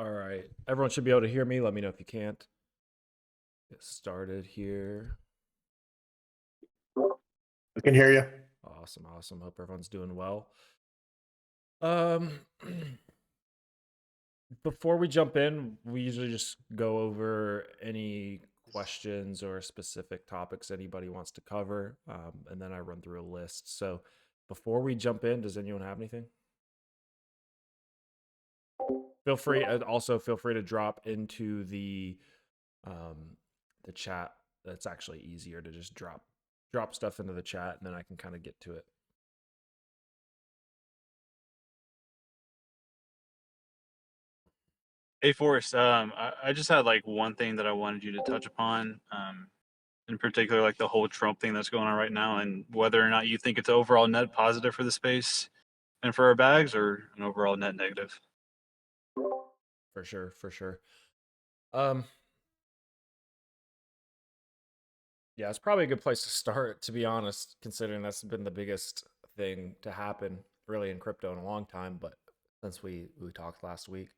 All right. Everyone should be able to hear me. Let me know if you can't. Get started here. I can hear you. Awesome, awesome. Hope everyone's doing well. Um Before we jump in, we usually just go over any questions or specific topics anybody wants to cover, and then I run through a list. So before we jump in, does anyone have anything? Feel free. Also, feel free to drop into um, the chat. That's actually easier to just drop stuff into the chat, and then I can kind of get to it. Hey Forrest, I just had like one thing that I wanted you to touch upon, in particular, like the whole Trump thing that's going on right now, and whether or not you think it's overall net positive for the space and for our bags, or an overall net negative. For sure, for sure. Um, yeah, it's probably a good place to start, to be honest, considering that's been the biggest thing to happen really in crypto in a long time. But since we talked last week,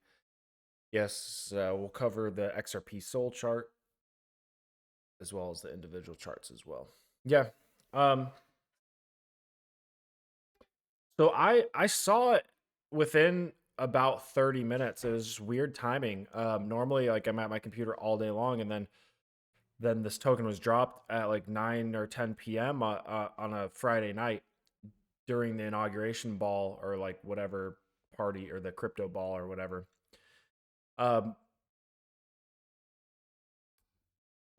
yes, we'll cover the XRP Soul chart as well as the individual charts as well. Yeah. Um, so I saw it within about 30 minutes. It was just weird timing. Normally, like I'm at my computer all day long, and then this token was dropped at like 9 or 10 p.m. On a Friday night during the inauguration ball or like whatever party or the crypto ball or whatever. Um,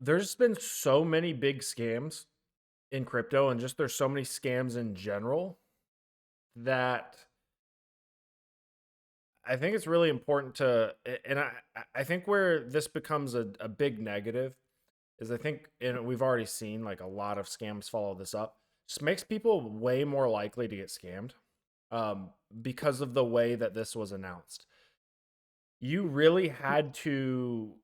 there's been so many big scams in crypto, and just there's so many scams in general that I think it's really important to, and I think where this becomes a big negative is I think, and we've already seen like a lot of scams follow this up, just makes people way more likely to get scammed, um, because of the way that this was announced. You really had to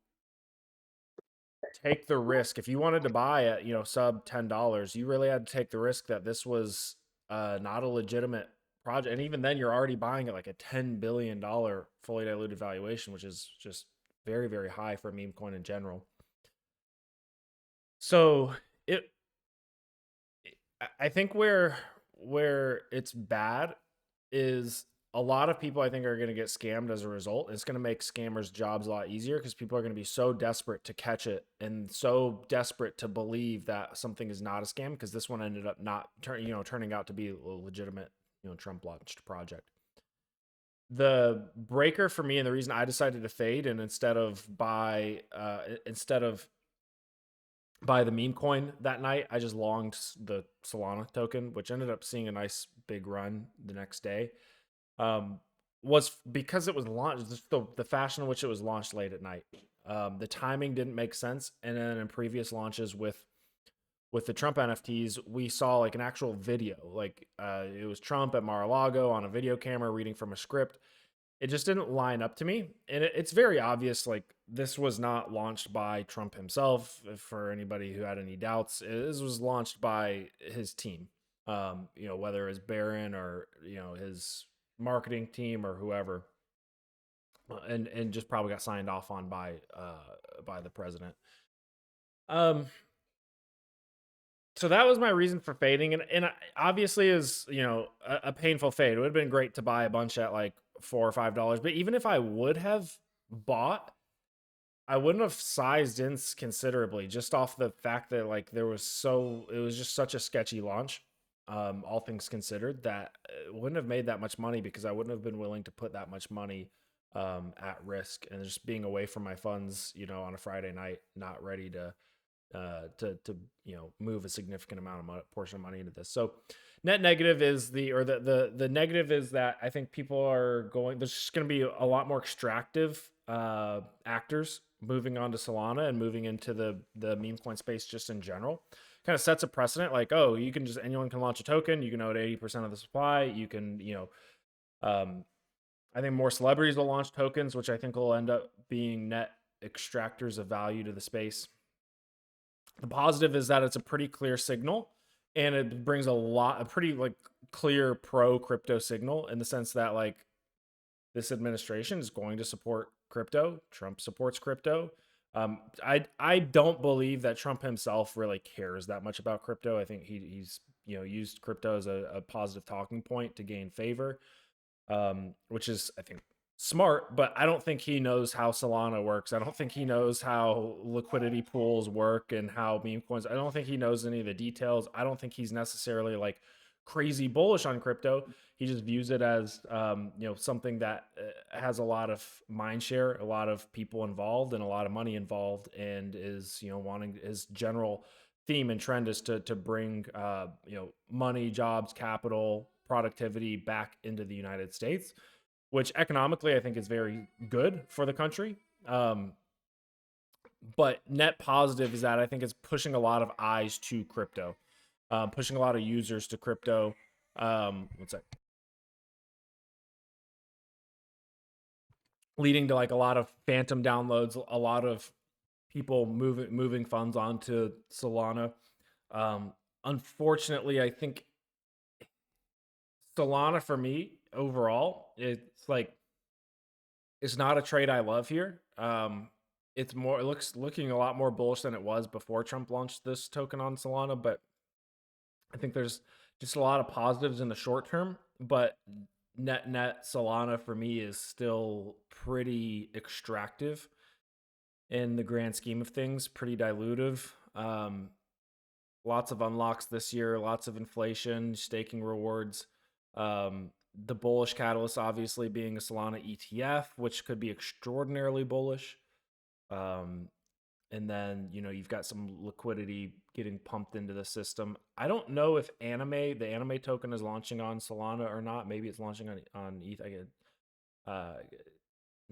take the risk if you wanted to buy at sub $10. You really had to take the risk that this was not a legitimate project, and even then you're already buying at like a $10 billion fully diluted valuation, which is just very, very high for a meme coin in general. So it I think where it's bad is a lot of people I think are going to get scammed as a result. It's going to make scammers' jobs a lot easier because people are going to be so desperate to catch it and so desperate to believe that something is not a scam because this one ended up not turning out to be a legitimate Trump launched project. The breaker for me and the reason I decided to fade and instead of buy the meme coin that night, I just longed the Solana token, which ended up seeing a nice big run the next day. Um, was because it was launched, the fashion in which it was launched late at night. The timing didn't make sense, and then in previous launches with the Trump NFTs, we saw like an actual video, like it was Trump at Mar-a-Lago on a video camera reading from a script. It just didn't line up to me, and it's very obvious like this was not launched by Trump himself. For anybody who had any doubts, this was launched by his team. Whether it's Barron or his marketing team or whoever, and just probably got signed off on by the president. Um, so that was my reason for fading, and obviously is a painful fade. It would have been great to buy a bunch at like $4 or $5, but even if I would have bought, I wouldn't have sized in considerably just off the fact that like it was just such a sketchy launch. All things considered, that it wouldn't have made that much money because I wouldn't have been willing to put that much money at risk, and just being away from my funds, on a Friday night, not ready to move a significant amount of portion of money into this. So net negative is the negative is that I think people are there's just going to be a lot more extractive actors moving on to Solana and moving into the meme coin space just in general. Kind of sets a precedent like, oh, anyone can launch a token, you can own 80% of the supply, you can I think more celebrities will launch tokens, which I think will end up being net extractors of value to the space. The positive is that it's a pretty clear signal, and it brings a pretty like clear pro crypto signal in the sense that like this administration is going to support crypto. Trump supports crypto. I don't believe that Trump himself really cares that much about crypto. I think he's used crypto as a positive talking point to gain favor, which is, I think, smart. But I don't think he knows how Solana works. I don't think he knows how liquidity pools work and how meme coins. I don't think he knows any of the details. I don't think he's necessarily like crazy bullish on crypto. He just views it as something that has a lot of mind share, a lot of people involved, and a lot of money involved, and is wanting his general theme and trend is to bring money, jobs, capital, productivity back into the United States, which economically I think is very good for the country. But net positive is that I think it's pushing a lot of eyes to crypto, pushing a lot of users to crypto. What's that? Leading to like a lot of phantom downloads, a lot of people moving funds onto Solana. Unfortunately, I think Solana for me overall, it's not a trade I love here. It's more looking a lot more bullish than it was before Trump launched this token on Solana, but I think there's just a lot of positives in the short term, but net Solana for me is still pretty extractive in the grand scheme of things, pretty dilutive. Lots of unlocks this year, lots of inflation, staking rewards. The bullish catalyst obviously being a Solana ETF, which could be extraordinarily bullish. And then, you've got some liquidity getting pumped into the system. I don't know if the anime token is launching on Solana or not. Maybe it's launching on ETH.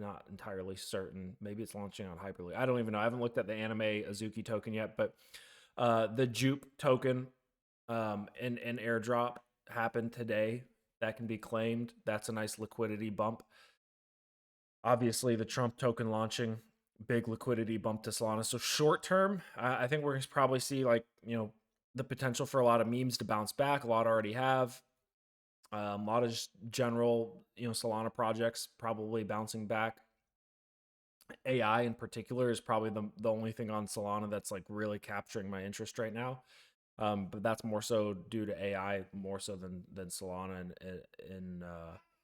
Not entirely certain. Maybe it's launching on Hyperlink. I don't even know. I haven't looked at the anime Azuki token yet, but the Jupe token and airdrop happened today. That can be claimed. That's a nice liquidity bump. Obviously, the Trump token launching, big liquidity bump to Solana. So short term, I think we're going to probably see the potential for a lot of memes to bounce back. A lot already have. A lot of just general Solana projects probably bouncing back. AI in particular is probably the only thing on Solana that's like really capturing my interest right now. But that's more so due to AI, more so than Solana in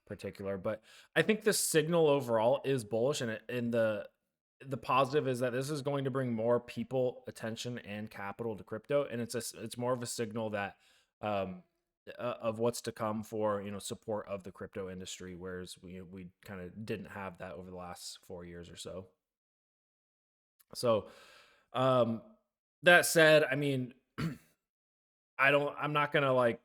particular. But I think the signal overall is bullish, and the positive is that this is going to bring more people, attention, and capital to crypto, and it's more of a signal that of what's to come for support of the crypto industry, whereas we kind of didn't have that over the last 4 years or so. So that said, I mean, I'm not gonna like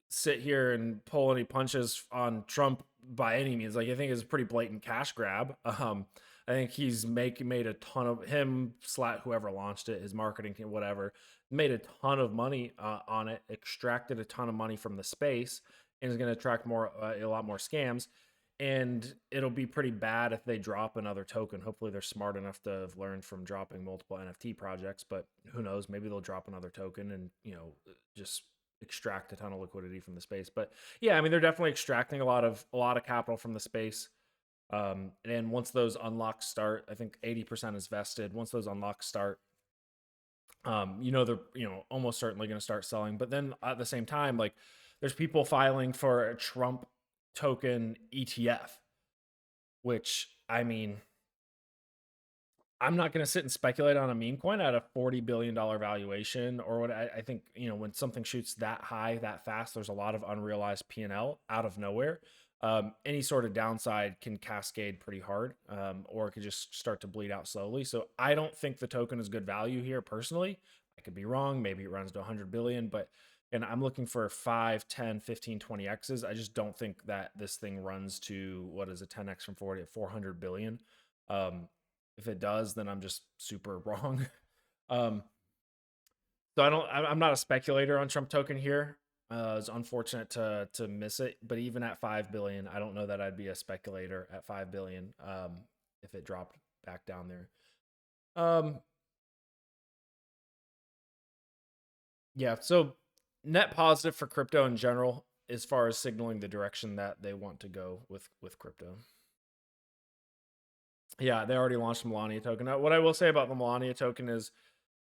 sit here and pull any punches on Trump by any means. Like, I think it's a pretty blatant cash grab. I think he's made a ton of whoever launched it, his marketing team, whatever, made a ton of money on it, extracted a ton of money from the space, and is going to attract a lot more scams. And it'll be pretty bad if they drop another token. Hopefully, they're smart enough to have learned from dropping multiple NFT projects. But who knows? Maybe they'll drop another token and just extract a ton of liquidity from the space. But yeah, I mean, they're definitely extracting a lot of capital from the space. And once those unlocks start, I think 80% is vested. Once those unlocks start, they're almost certainly going to start selling. But then at the same time, like, there's people filing for a Trump token ETF, which, I mean, I'm not going to sit and speculate on a meme coin at a $40 billion valuation or what. I think, when something shoots that high, that fast, there's a lot of unrealized P&L out of nowhere. Any sort of downside can cascade pretty hard, or it could just start to bleed out slowly. So I don't think the token is good value here personally. I could be wrong. Maybe it runs to 100 billion, but and I'm looking for 5, 10, 15, 20 X's. I just don't think that this thing runs to, what is a 10X from 40 at 400 billion. If it does, then I'm just super wrong. So I'm not a speculator on Trump token here. It's unfortunate to miss it, but even at 5 billion, I don't know that I'd be a speculator at 5 billion if it dropped back down there. Yeah, so net positive for crypto in general, as far as signaling the direction that they want to go with crypto. Yeah, they already launched the Melania token. What I will say about the Melania token is,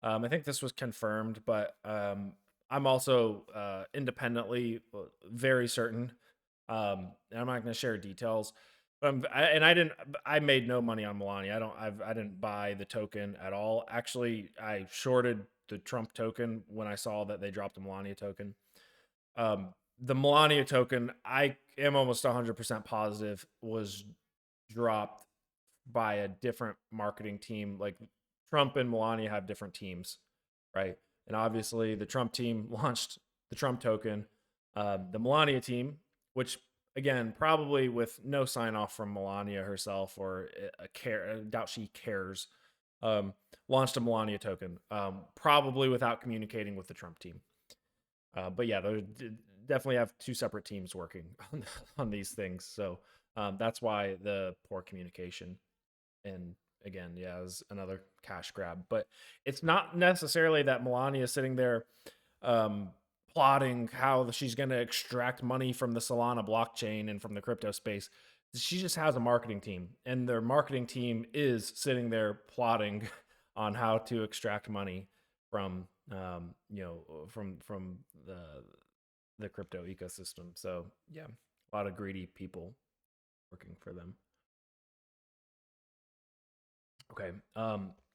I think this was confirmed, but I'm also independently very certain. And I'm not going to share details. But I made no money on Melania. I didn't buy the token at all. Actually, I shorted the Trump token when I saw that they dropped the Melania token. The Melania token, I am almost 100% positive, was dropped by a different marketing team. Like Trump and Melania have different teams, right? And obviously, the Trump team launched the Trump token. The Melania team, which again, probably with no sign off from Melania herself or a care, I doubt she cares, um, launched a Melania token, probably without communicating with the Trump team. But yeah, they definitely have two separate teams working on these things. So that's why the poor communication. And again, yeah, it was another cash grab. But it's not necessarily that Melania is sitting there um, plotting how she's going to extract money from the Solana blockchain and from the crypto space. She just has a marketing team, and their marketing team is sitting there plotting on how to extract money from from the crypto ecosystem. So yeah, a lot of greedy people working for them. Okay.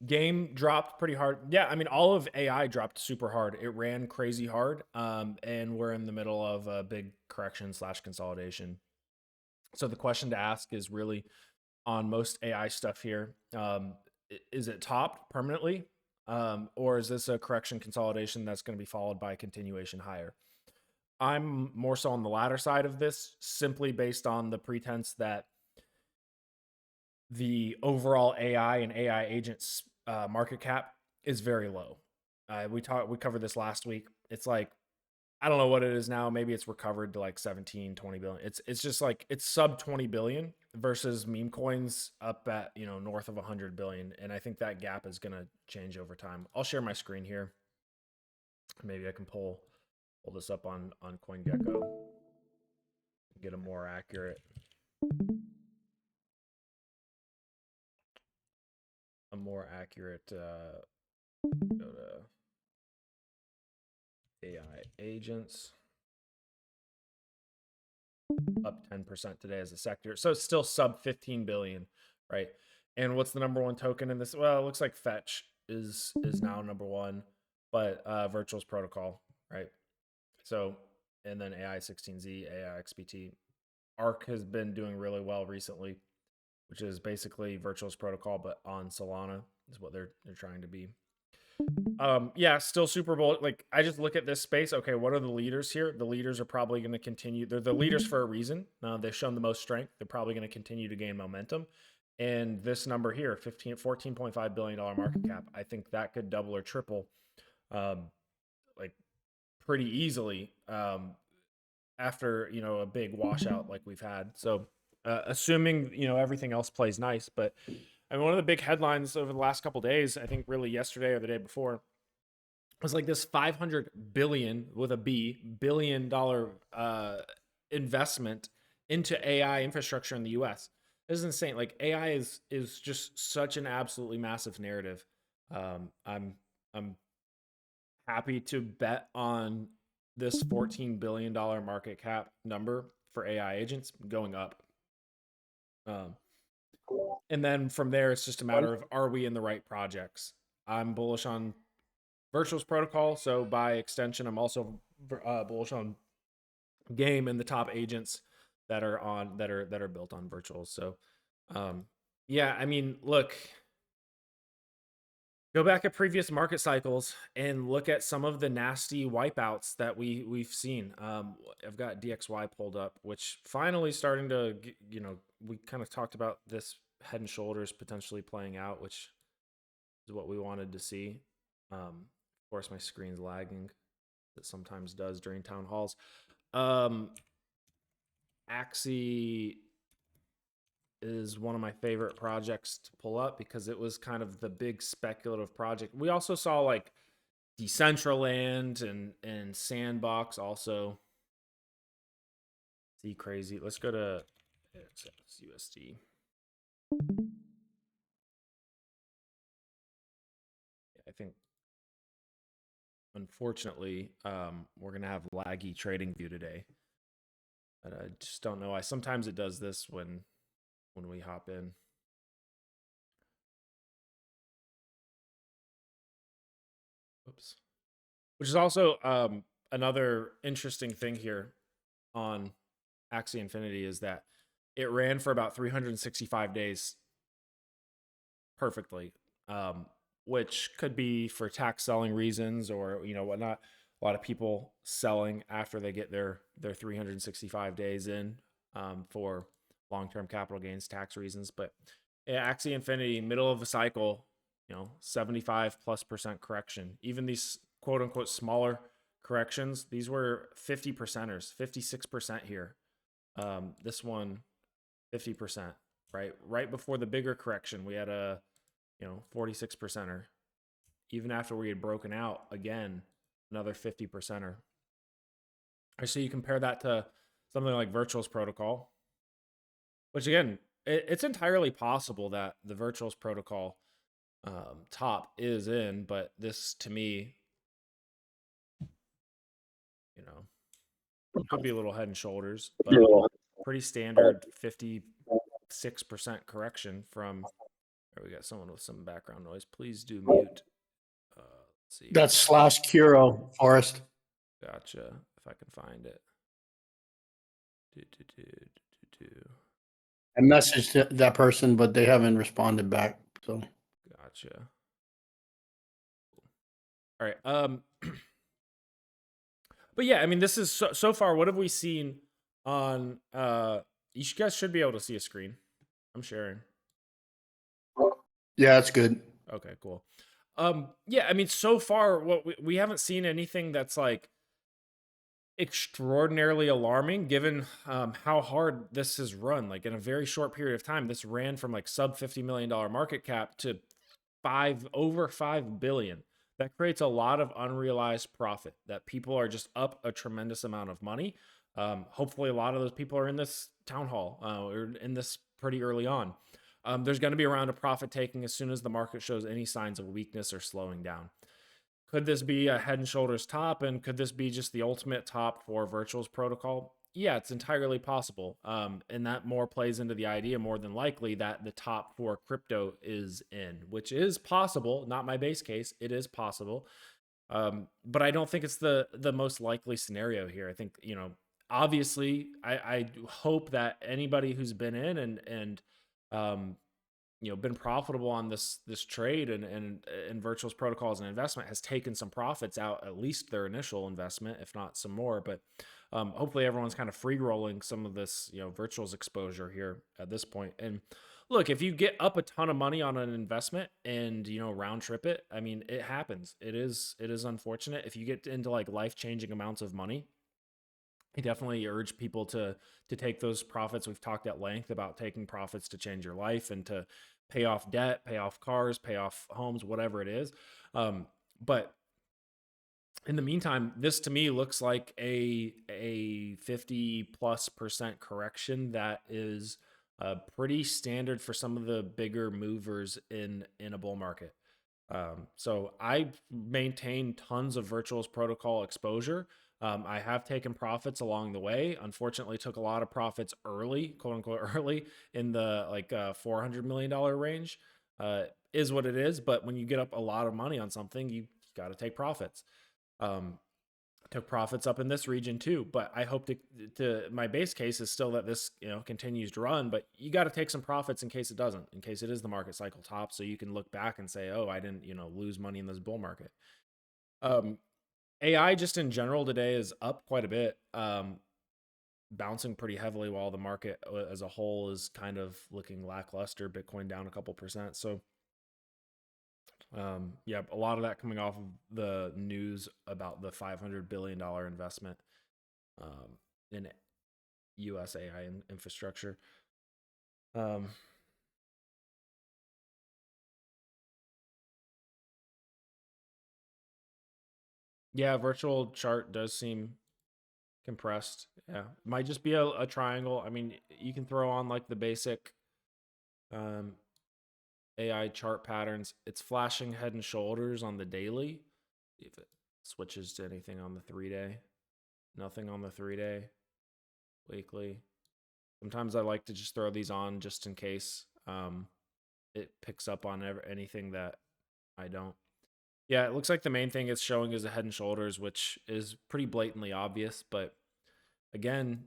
Game dropped pretty hard. Yeah, I mean, all of AI dropped super hard. It ran crazy hard. And we're in the middle of a big correction slash consolidation. So the question to ask is really on most AI stuff here. Is it topped permanently? Or is this a correction consolidation that's going to be followed by a continuation higher? I'm more so on the latter side of this, simply based on the pretense that the overall AI and AI agents market cap is very low. We covered this last week. It's like I don't know what it is now. Maybe it's recovered to like 17, 20 billion. It's just like it's sub 20 billion versus meme coins up at, north of 100 billion. And I think that gap is going to change over time. I'll share my screen here. Maybe I can pull this up on CoinGecko, get a more accurate go to AI agents, up 10% today as a sector. So it's still sub 15 billion, right? And what's the number one token in this? Well, it looks like Fetch is now number one, but Virtual's Protocol, right? So, and then AI16Z, AIXBT. ARC has been doing really well recently, which is basically Virtual's Protocol, but on Solana is what they're trying to be. Yeah, still Super Bowl. Like I just look at this space. Okay, what are the leaders here? The leaders are probably going to continue. They're the leaders for a reason. They've shown the most strength. They're probably going to continue to gain momentum. And this number here, $14.5 billion market cap, I think that could double or triple, like pretty easily, after a big washout like we've had. So, assuming everything else plays nice, but I mean, one of the big headlines over the last couple days, I think really yesterday or the day before, was like this 500 billion with a billion dollar investment into AI infrastructure in the US. This is insane. Like AI is just such an absolutely massive narrative. I'm happy to bet on this $14 billion market cap number for AI agents going up. And then from there, it's just a matter of, are we in the right projects? I'm bullish on Virtual's Protocol, so by extension, I'm also bullish on Game and the top agents that are built on Virtual. So, yeah, I mean, look, go back at previous market cycles and look at some of the nasty wipeouts that we've seen. I've got DXY pulled up, which finally starting to, we kind of talked about this Head and Shoulders potentially playing out, which is what we wanted to see. Of course, my screen's lagging. It sometimes does during town halls. Axie is one of my favorite projects to pull up because it was kind of the big speculative project. We also saw like Decentraland and Sandbox also. See crazy. Let's go to USD. think unfortunately we're gonna have laggy trading view today. But I just don't know. Sometimes it does this when we hop in. Oops. Which is also another interesting thing here on Axie Infinity is that it ran for about 365 days perfectly, which could be for tax selling reasons or whatnot. A lot of people selling after they get their 365 days in for long-term capital gains tax reasons. But Axie Infinity, middle of the cycle, 75+% correction. Even these quote unquote smaller corrections, these were 50 percenters, 56% here. This one, 50%, right? Right before the bigger correction, we had a 46 percenter. Even after we had broken out again, another 50 percenter. So you compare that to something like Virtuals Protocol, which again, it's entirely possible that the Virtuals Protocol top is in, but this to me, could be a little head and shoulders, but pretty standard 56% correction from. There we got someone with some background noise. Please do mute. Let's see. That's /Curo, Forrest. Gotcha. If I can find it. I messaged that person, but they haven't responded back. So Gotcha. All right. But yeah, I mean, this is so far. What have we seen on? You guys should be able to see a screen. I'm sharing. yeah, that's good. Okay, cool. Yeah, I mean, so far, what we haven't seen anything that's like extraordinarily alarming, given how hard this has run. Like in a very short period of time, this ran from like sub $50 million market cap to over 5 billion. That creates a lot of unrealized profit that people are just up a tremendous amount of money. Hopefully a lot of those people are in this town hall or in this pretty early on. There's going to be a round of profit taking as soon as the market shows any signs of weakness or slowing down. Could this be a head and shoulders top? And could this be just the ultimate top for Virtuals Protocol? Yeah, it's entirely possible. And that more plays into the idea more than likely that the top for crypto is in, which is possible. Not my base case. It is possible. But I don't think it's the most likely scenario here. I think, obviously I hope that anybody who's been in and been profitable on this trade and Virtuals Protocol as an investment has taken some profits out, at least their initial investment, if not some more. But hopefully everyone's kind of free rolling some of this, Virtuals exposure here at this point. And look, if you get up a ton of money on an investment and, round trip it, I mean, it happens. It is unfortunate. If you get into like life-changing amounts of money, I definitely urge people to take those profits. We've talked at length about taking profits to change your life and to pay off debt, pay off cars, pay off homes, whatever it is. But in the meantime, this to me looks like a 50+% correction that is pretty standard for some of the bigger movers in a bull market. So I maintain tons of Virtuals Protocol exposure. I have taken profits along the way. Unfortunately, took a lot of profits early, quote unquote, early in the like $400 million range. Is what it is. But when you get up a lot of money on something, you got to take profits. Took profits up in this region too, but I hope to my base case is still that this continues to run, but you got to take some profits in case it doesn't, in case it is the market cycle top, so you can look back and say, oh, I didn't lose money in this bull market. AI just in general today is up quite a bit, bouncing pretty heavily while the market as a whole is kind of looking lackluster. Bitcoin down a couple percent, so yeah, a lot of that coming off of the news about the $500 billion investment in US AI infrastructure. Yeah, virtual chart does seem compressed. Yeah, might just be a triangle. I mean, you can throw on like the basic AI chart patterns. It's flashing head and shoulders on the daily. See if it switches to anything on the 3-day. Nothing on the 3-day. Weekly. Sometimes I like to just throw these on just in case it picks up on anything that I don't. Yeah, it looks like the main thing it's showing is a head and shoulders, which is pretty blatantly obvious. But again,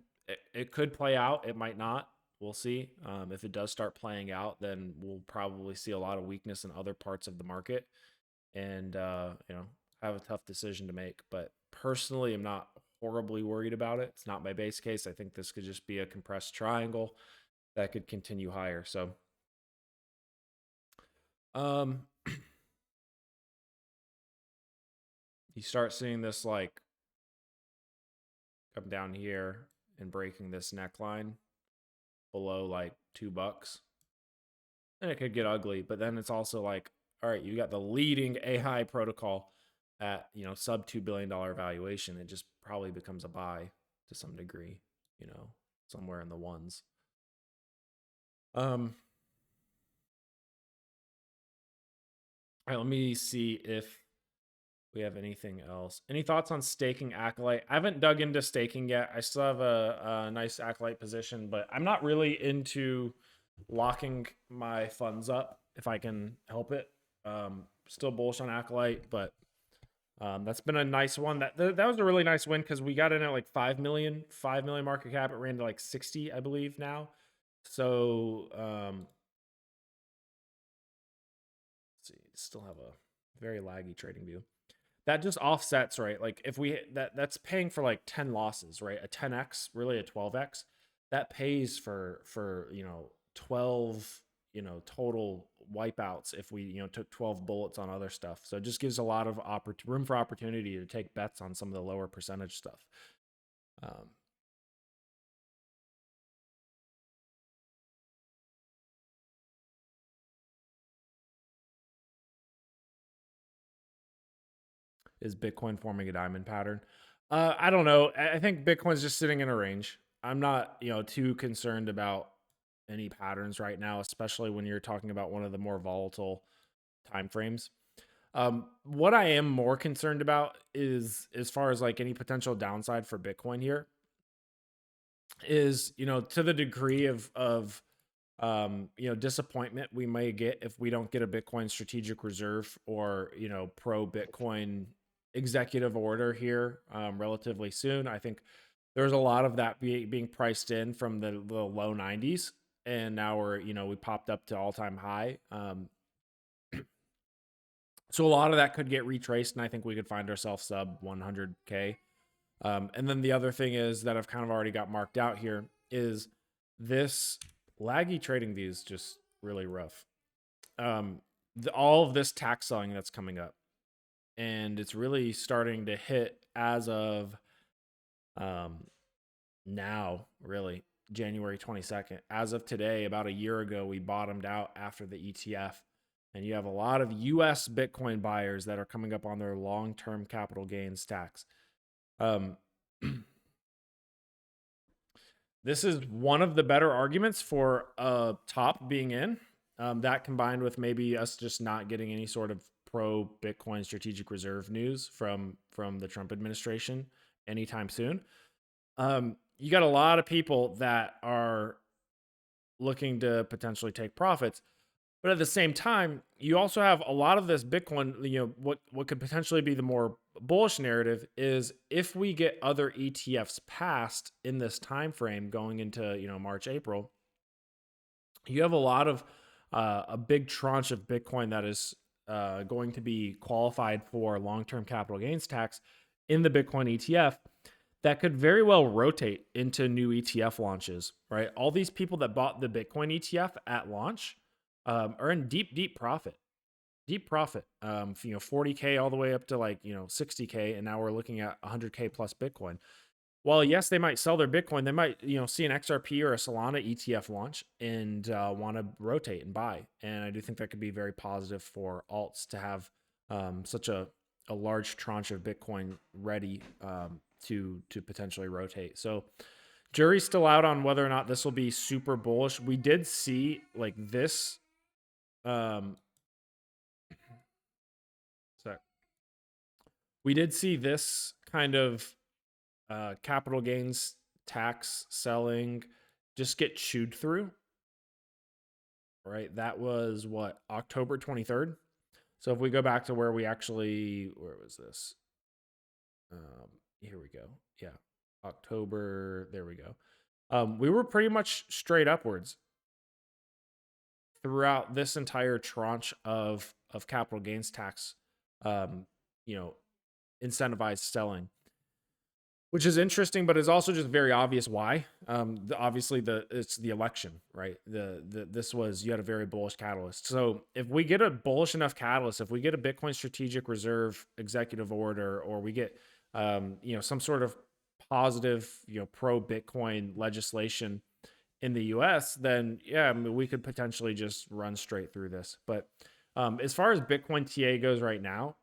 it could play out. It might not. We'll see. If it does start playing out, then we'll probably see a lot of weakness in other parts of the market, and have a tough decision to make. But personally, I'm not horribly worried about it. It's not my base case. I think this could just be a compressed triangle that could continue higher. So, you start seeing this like come down here and breaking this neckline below like $2, and it could get ugly. But then it's also like, all right, you got the leading AI protocol at sub $2 billion valuation. It just probably becomes a buy to some degree, somewhere in the ones. All right, let me see if we have anything else. Any thoughts on staking Acolyte? I haven't dug into staking yet. I still have a nice Acolyte position, but I'm not really into locking my funds up if I can help it. Still bullish on Acolyte, but that's been a nice one. That was a really nice win because we got in at like 5 million market cap. It ran to like 60, I believe now. So let's see, still have a very laggy trading view. That just offsets, right? Like if we that's paying for like 10 losses, right? A 10x, really a 12x. That pays for 12 total wipeouts if we took 12 bullets on other stuff. So it just gives a lot of room for opportunity to take bets on some of the lower percentage stuff. Is Bitcoin forming a diamond pattern? I don't know. I think Bitcoin's just sitting in a range. I'm not too concerned about any patterns right now, especially when you're talking about one of the more volatile time frames. What I am more concerned about is, as far as like any potential downside for Bitcoin here, is to the degree of disappointment we may get if we don't get a Bitcoin strategic reserve or pro Bitcoin executive order here relatively soon. I think there's a lot of that being priced in from the low 90s, and now we popped up to all-time high. So a lot of that could get retraced, and I think we could find ourselves sub 100K. And then the other thing is that I've kind of already got marked out here is this laggy trading view is just really rough. All of this tax selling that's coming up, and it's really starting to hit as of now, really, January 22nd. As of today, about a year ago, we bottomed out after the ETF. And you have a lot of US Bitcoin buyers that are coming up on their long-term capital gains tax. This is one of the better arguments for a top being in. That combined with maybe us just not getting any sort of pro Bitcoin strategic reserve news from the Trump administration anytime soon. You got a lot of people that are looking to potentially take profits. But at the same time, you also have a lot of this Bitcoin, what could potentially be the more bullish narrative is if we get other ETFs passed in this time frame going into, March, April, you have a lot of a big tranche of Bitcoin that is going to be qualified for long-term capital gains tax in the Bitcoin ETF that could very well rotate into new ETF launches, right? All these people that bought the Bitcoin ETF at launch are in deep profit. 40K all the way up to 60K, and now we're looking at 100K plus Bitcoin. While yes, they might sell their Bitcoin, they might see an XRP or a Solana ETF launch and want to rotate and buy. And I do think that could be very positive for alts to have such a large tranche of Bitcoin ready to potentially rotate. So jury's still out on whether or not this will be super bullish. We did see like this um, sorry, we did see this kind of capital gains tax selling just get chewed through. Right, that was what, October 23rd. So if we go back to where we actually, where was this? Here we go. Yeah, October. There we go. We were pretty much straight upwards throughout this entire tranche of capital gains tax, you know, incentivized selling, which is interesting, but is also just very obvious why. Obviously, it's the election, right? This was, you had a very bullish catalyst. So if we get a bullish enough catalyst, if we get a Bitcoin Strategic Reserve executive order, or we get some sort of positive pro Bitcoin legislation in the US, then yeah, I mean, we could potentially just run straight through this. But as far as Bitcoin TA goes right now,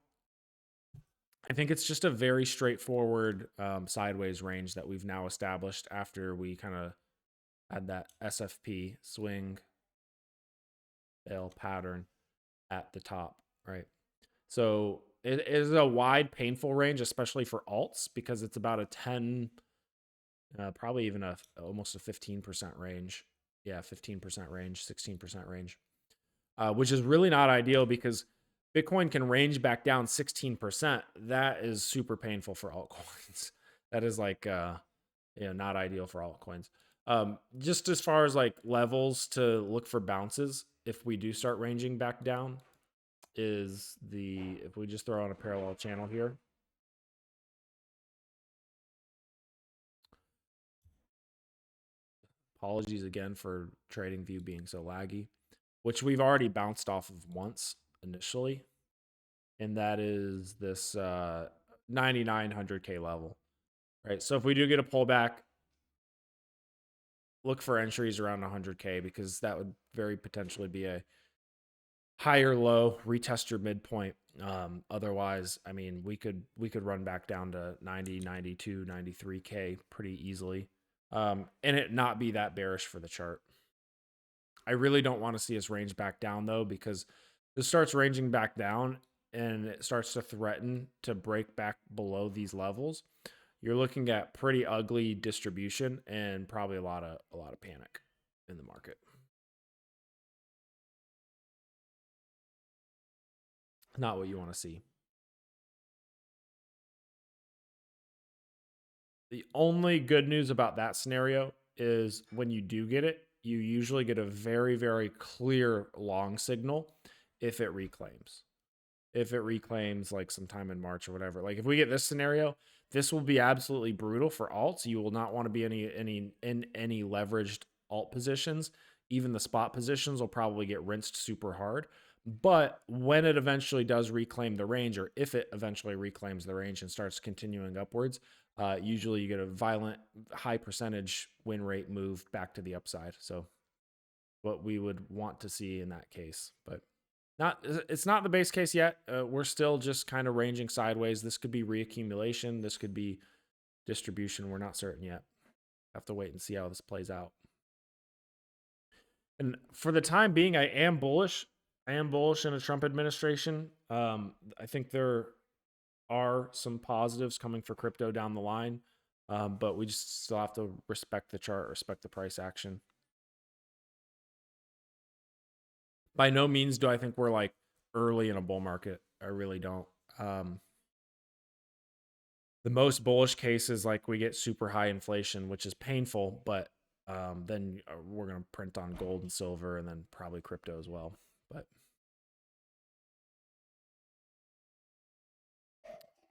I think it's just a very straightforward sideways range that we've now established after we kind of had that SFP swing fail pattern at the top, right? So it is a wide, painful range, especially for alts, because it's about a 10, probably even almost a 15% range. Yeah, 15% range, 16% range, which is really not ideal because Bitcoin can range back down 16%. That is super painful for altcoins. That is like, not ideal for altcoins. Just as far as like levels to look for bounces, if we do start ranging back down, if we just throw on a parallel channel here. Apologies again for TradingView being so laggy, which we've already bounced off of once initially. And that is this 9,900K level, right? So if we do get a pullback, look for entries around 100K, because that would very potentially be a higher low, retest your midpoint. Otherwise, I mean, we could run back down to 90, 92, 93K pretty easily, and it not be that bearish for the chart. I really don't want to see us range back down though, because this starts ranging back down and it starts to threaten to break back below these levels. You're looking at pretty ugly distribution and probably a lot of panic in the market. Not what you want to see. The only good news about that scenario is when you do get it, you usually get a very, very clear long signal if it reclaims. If it reclaims like sometime in March or whatever. Like if we get this scenario, this will be absolutely brutal for alts. You will not want to be in any leveraged alt positions. Even the spot positions will probably get rinsed super hard. But when it eventually does reclaim the range, or if it eventually reclaims the range and starts continuing upwards, usually you get a violent high percentage win rate move back to the upside. So what we would want to see in that case, but it's not the base case yet. We're still just kind of ranging sideways. This could be reaccumulation. This could be distribution. We're not certain yet. Have to wait and see how this plays out. And for the time being, I am bullish. I am bullish in a Trump administration. I think there are some positives coming for crypto down the line, but we just still have to respect the chart, respect the price action. By no means do I think we're like early in a bull market. I really don't. The most bullish case is like we get super high inflation, which is painful, but then we're going to print on gold and silver and then probably crypto as well. But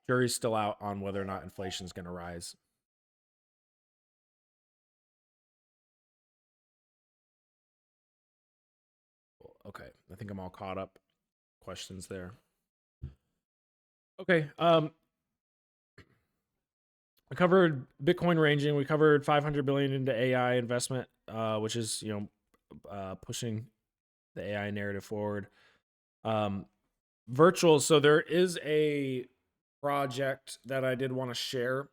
jury's still out on whether or not inflation is going to rise. Okay, I think I'm all caught up. Questions there. Okay, I covered Bitcoin ranging. We covered 500 billion into AI investment, which is pushing the AI narrative forward. Virtual. So there is a project that I did want to share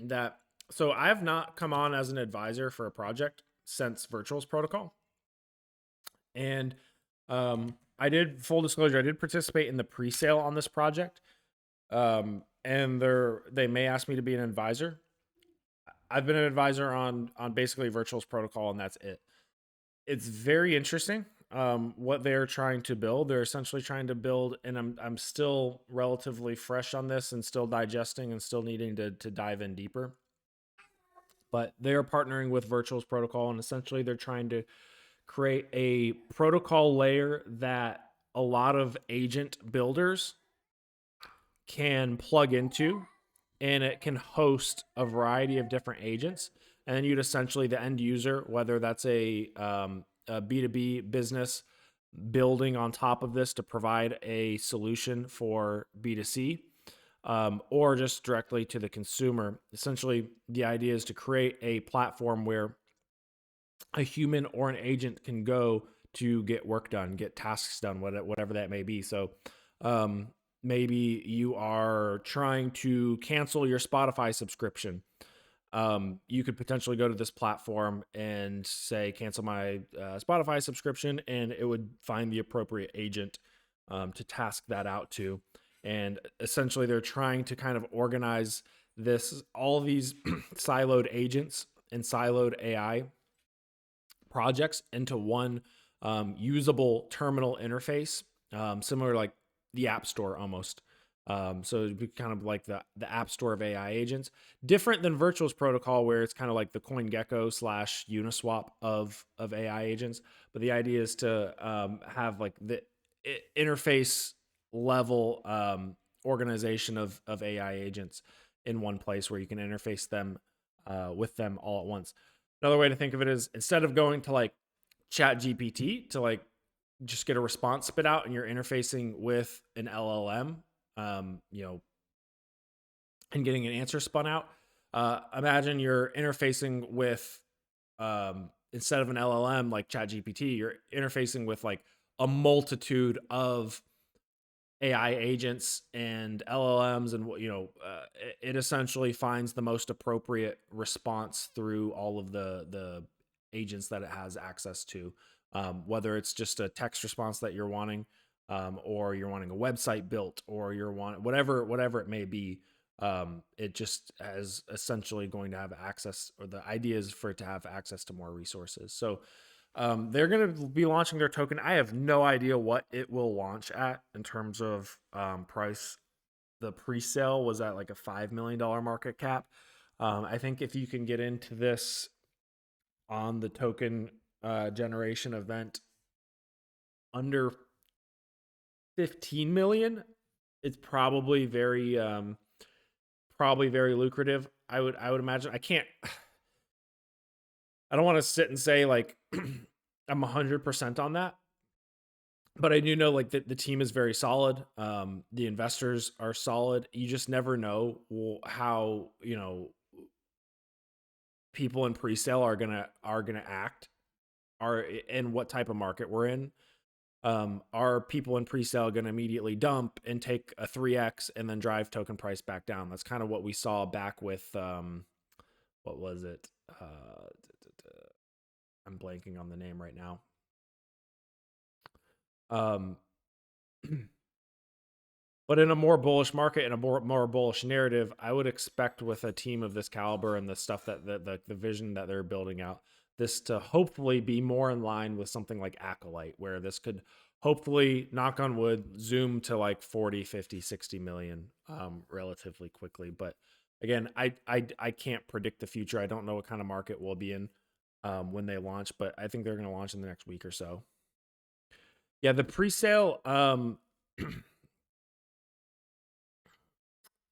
that. So I have not come on as an advisor for a project since Virtual's protocol, and I did, full disclosure, I did participate in the pre-sale on this project. And they may ask me to be an advisor. I've been an advisor on basically Virtual's protocol, and that's it. It's very interesting what they're trying to build. They're essentially trying to build, and I'm still relatively fresh on this and still digesting and still needing to dive in deeper. But they are partnering with Virtual's protocol, and essentially they're trying to create a protocol layer that a lot of agent builders can plug into, and it can host a variety of different agents. And then you'd essentially, the end user, whether that's a B2B business building on top of this to provide a solution for B2C, or just directly to the consumer. Essentially, the idea is to create a platform where a human or an agent can go to get work done, get tasks done, whatever that may be. So, maybe you are trying to cancel your Spotify subscription. You could potentially go to this platform and say, cancel my Spotify subscription, and it would find the appropriate agent to task that out to. And essentially, they're trying to kind of organize all these siloed agents and siloed AI projects into one usable terminal interface, similar like the App Store almost. So it'd be kind of like the App Store of AI agents, different than Virtual's protocol, where it's kind of like the CoinGecko / Uniswap of AI agents. But the idea is to have like the interface level organization of AI agents in one place where you can interface them with them all at once. Another way to think of it is, instead of going to like Chat GPT to like just get a response spit out, and you're interfacing with an LLM, and getting an answer spun out. Imagine you're interfacing with, instead of an LLM like ChatGPT, you're interfacing with like a multitude of AI agents and LLMs, and it essentially finds the most appropriate response through all of the agents that it has access to. Whether it's just a text response that you're wanting, or you're wanting a website built, or you're wanting whatever it may be. It just is essentially going to have access, or the idea is for it to have access to more resources. So they're going to be launching their token. I have no idea what it will launch at in terms of price. The pre-sale was at like a $5 million market cap. I think if you can get into this on the token generation event under 15 million, it's probably very lucrative. I would imagine. I don't want to sit and say like I'm 100% on that, but I do know like the team is very solid. The investors are solid. You just never know how people in pre-sale are gonna act, and what type of market we're in. Are people in pre-sale going to immediately dump and take a 3x and then drive token price back down? That's kind of what we saw back with what was it? I'm blanking on the name right now. But in a more bullish market and a more bullish narrative, I would expect with a team of this caliber and the stuff that the vision that they're building out, this to hopefully be more in line with something like Acolyte, where this could hopefully, knock on wood, zoom to like 40, 50, 60 million relatively quickly. But again, I can't predict the future. I don't know what kind of market we'll be in when they launch, but I think they're going to launch in the next week or so. Yeah, the pre-sale,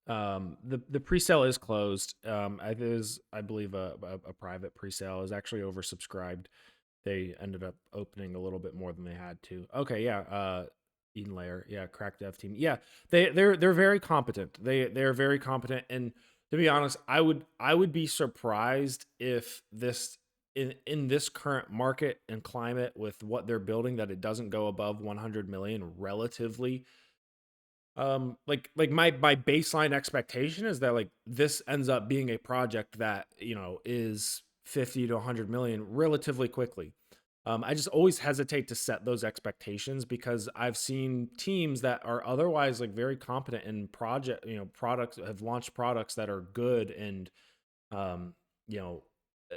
the pre-sale is closed. It is, I believe, a private pre-sale. Is actually oversubscribed. They ended up opening a little bit more than they had to. Okay, yeah. Eden Layer, yeah, crack dev team. Yeah, they're very competent. They're very competent. And to be honest, I would be surprised if this in this current market and climate with what they're building, that it doesn't go above 100 million relatively. Like my baseline expectation is that like this ends up being a project that is 50 to 100 million relatively quickly. I just always hesitate to set those expectations because I've seen teams that are otherwise like very competent in products, have launched products that are good, and um, you know, uh,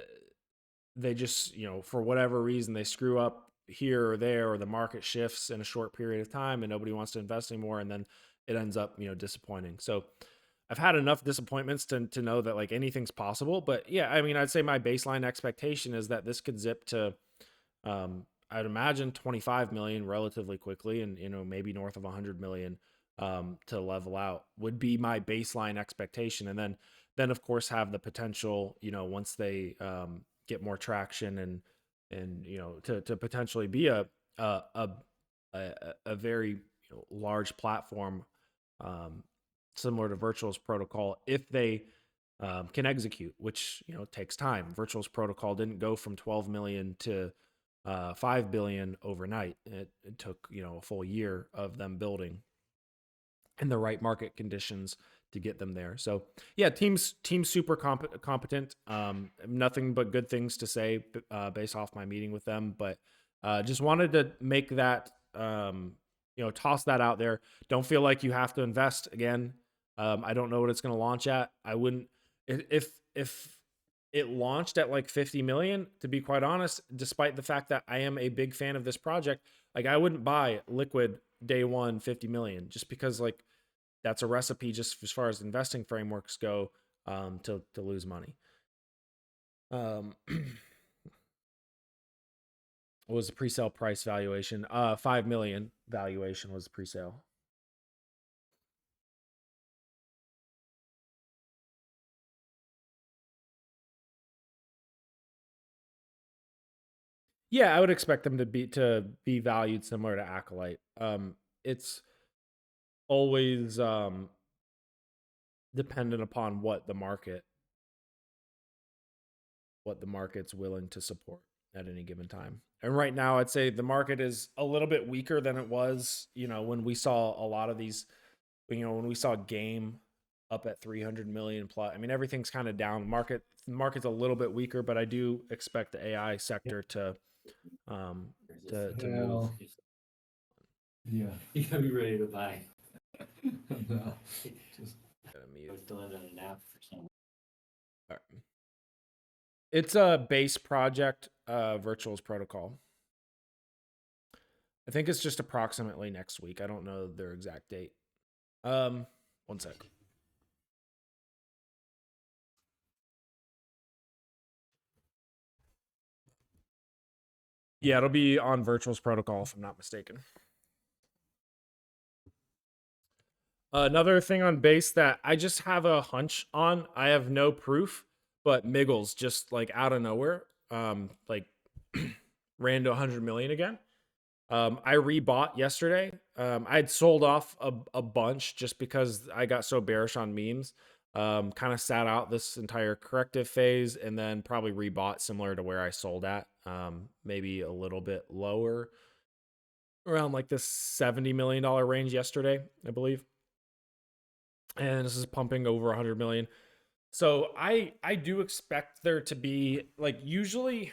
they just, for whatever reason, they screw up here or there, or the market shifts in a short period of time and nobody wants to invest anymore. And then it ends up, disappointing. So I've had enough disappointments to know that like anything's possible. But yeah, I mean, I'd say my baseline expectation is that this could zip to, I'd imagine 25 million relatively quickly, and, maybe north of 100 million, to level out would be my baseline expectation. And then of course have the potential, once they, get more traction, and to potentially be a a a very, large platform, um, similar to Virtual's protocol, if they, can execute, which takes time. Virtual's protocol didn't go from 12 million to 5 billion overnight. It took a full year of them building in the right market conditions to get them there. So yeah, team's super competent. Nothing but good things to say based off my meeting with them. But just wanted to make that, toss that out there. Don't feel like you have to invest again. I don't know what it's going to launch at. I wouldn't, if it launched at like 50 million, to be quite honest, despite the fact that I am a big fan of this project, like I wouldn't buy Liquid day one 50 million, just because like that's a recipe just as far as investing frameworks go, to lose money. What was the pre-sale price valuation? 5 million valuation was the pre-sale. Yeah, I would expect them to be valued similar to Acolyte. It's always dependent upon what the market's willing to support at any given time. And right now, I'd say the market is a little bit weaker than it was, when we saw a lot of these, when we saw Game up at 300 million plus. I mean, everything's kind of down. Market's a little bit weaker, but I do expect the AI sector to move. Well, yeah, you gotta be ready to buy. No, just Gotta I mute. was doing an app for some. All right. It's a base project, Virtual's protocol. I think it's just approximately next week. I don't know their exact date. One sec. Yeah, it'll be on Virtual's protocol if I'm not mistaken. Another thing on base that I just have a hunch on, I have no proof, but Miggles just like out of nowhere, like ran to 100 million again. I rebought yesterday. I had sold off a bunch just because I got so bearish on memes. Kind of sat out this entire corrective phase and then probably rebought similar to where I sold at. Maybe a little bit lower, around like this $70 million range yesterday, I believe. And this is pumping over 100 million. So I do expect there to be like, usually,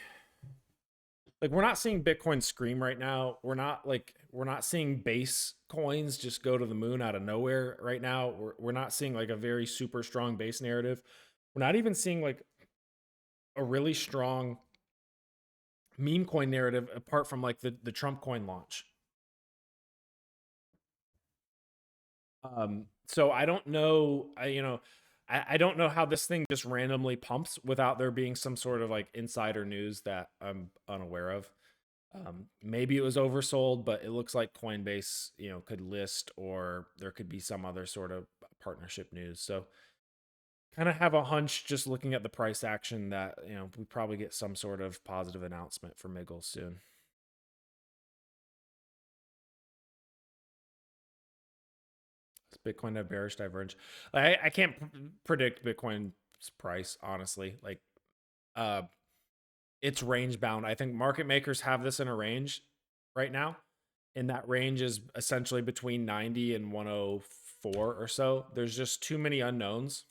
like, we're not seeing Bitcoin scream right now. We're not seeing base coins just go to the moon out of nowhere right now. We're not seeing like a very super strong base narrative. We're not even seeing like a really strong meme coin narrative apart from like the Trump coin launch. So I don't know, I don't know how this thing just randomly pumps without there being some sort of like insider news that I'm unaware of. Maybe it was oversold, but it looks like Coinbase, could list, or there could be some other sort of partnership news. So kind of have a hunch just looking at the price action that, we probably get some sort of positive announcement for Miggles soon. Bitcoin have bearish divergence. I can't predict Bitcoin's price, honestly. Like, it's range bound. I think market makers have this in a range right now, and that range is essentially between 90 and 104 or so. There's just too many unknowns.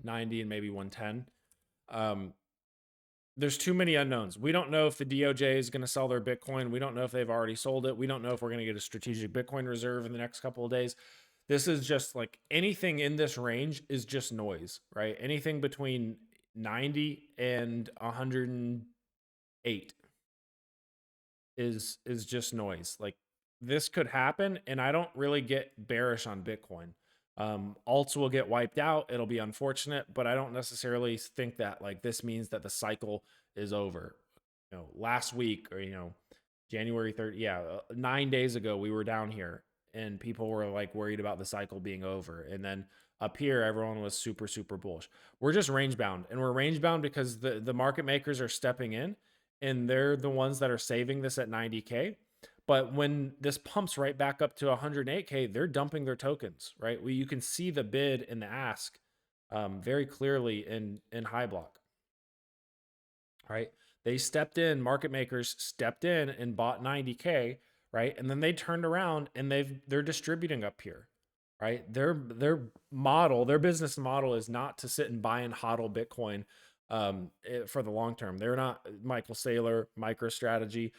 90 and maybe 110. there's too many unknowns. We don't know if the DOJ is going to sell their Bitcoin. We don't know if they've already sold it. We don't know if we're going to get a strategic Bitcoin reserve in the next couple of days. This is just like anything in this range is just noise, right? Anything between 90 and 108 is just noise. Like this could happen, and I don't really get bearish on Bitcoin. Alts will get wiped out. It'll be unfortunate, but I don't necessarily think that like this means that the cycle is over. Last week or January 3rd, 9 days ago we were down here and people were like worried about the cycle being over, and then up here everyone was super bullish. We're just range bound, and we're range bound because the market makers are stepping in, and they're the ones that are saving this at 90K. But when this pumps right back up to 108K, they're dumping their tokens, right? You can see the bid and the ask very clearly in high block, right? They stepped in, market makers stepped in and bought 90K, right? And then they turned around and they're distributing up here, right? Their business model is not to sit and buy and hodl Bitcoin for the long term. They're not Michael Saylor, MicroStrategy.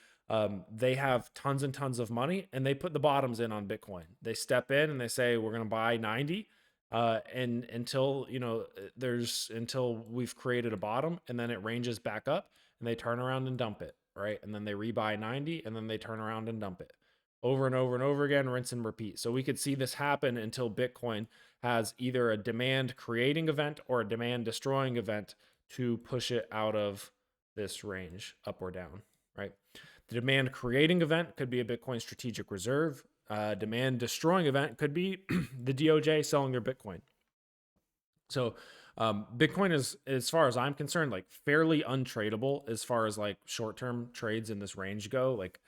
They have tons and tons of money, and they put the bottoms in on Bitcoin. They step in and they say, we're going to buy 90 and until we've created a bottom, and then it ranges back up, and they turn around and dump it, right? And then they rebuy 90, and then they turn around and dump it over and over and over again, rinse and repeat. So we could see this happen until Bitcoin has either a demand creating event or a demand destroying event to push it out of this range up or down, right? The demand creating event could be a Bitcoin strategic reserve. Demand destroying event could be the DOJ selling their Bitcoin. So Bitcoin is, as far as I'm concerned, like fairly untradeable as far as like short-term trades in this range go. Like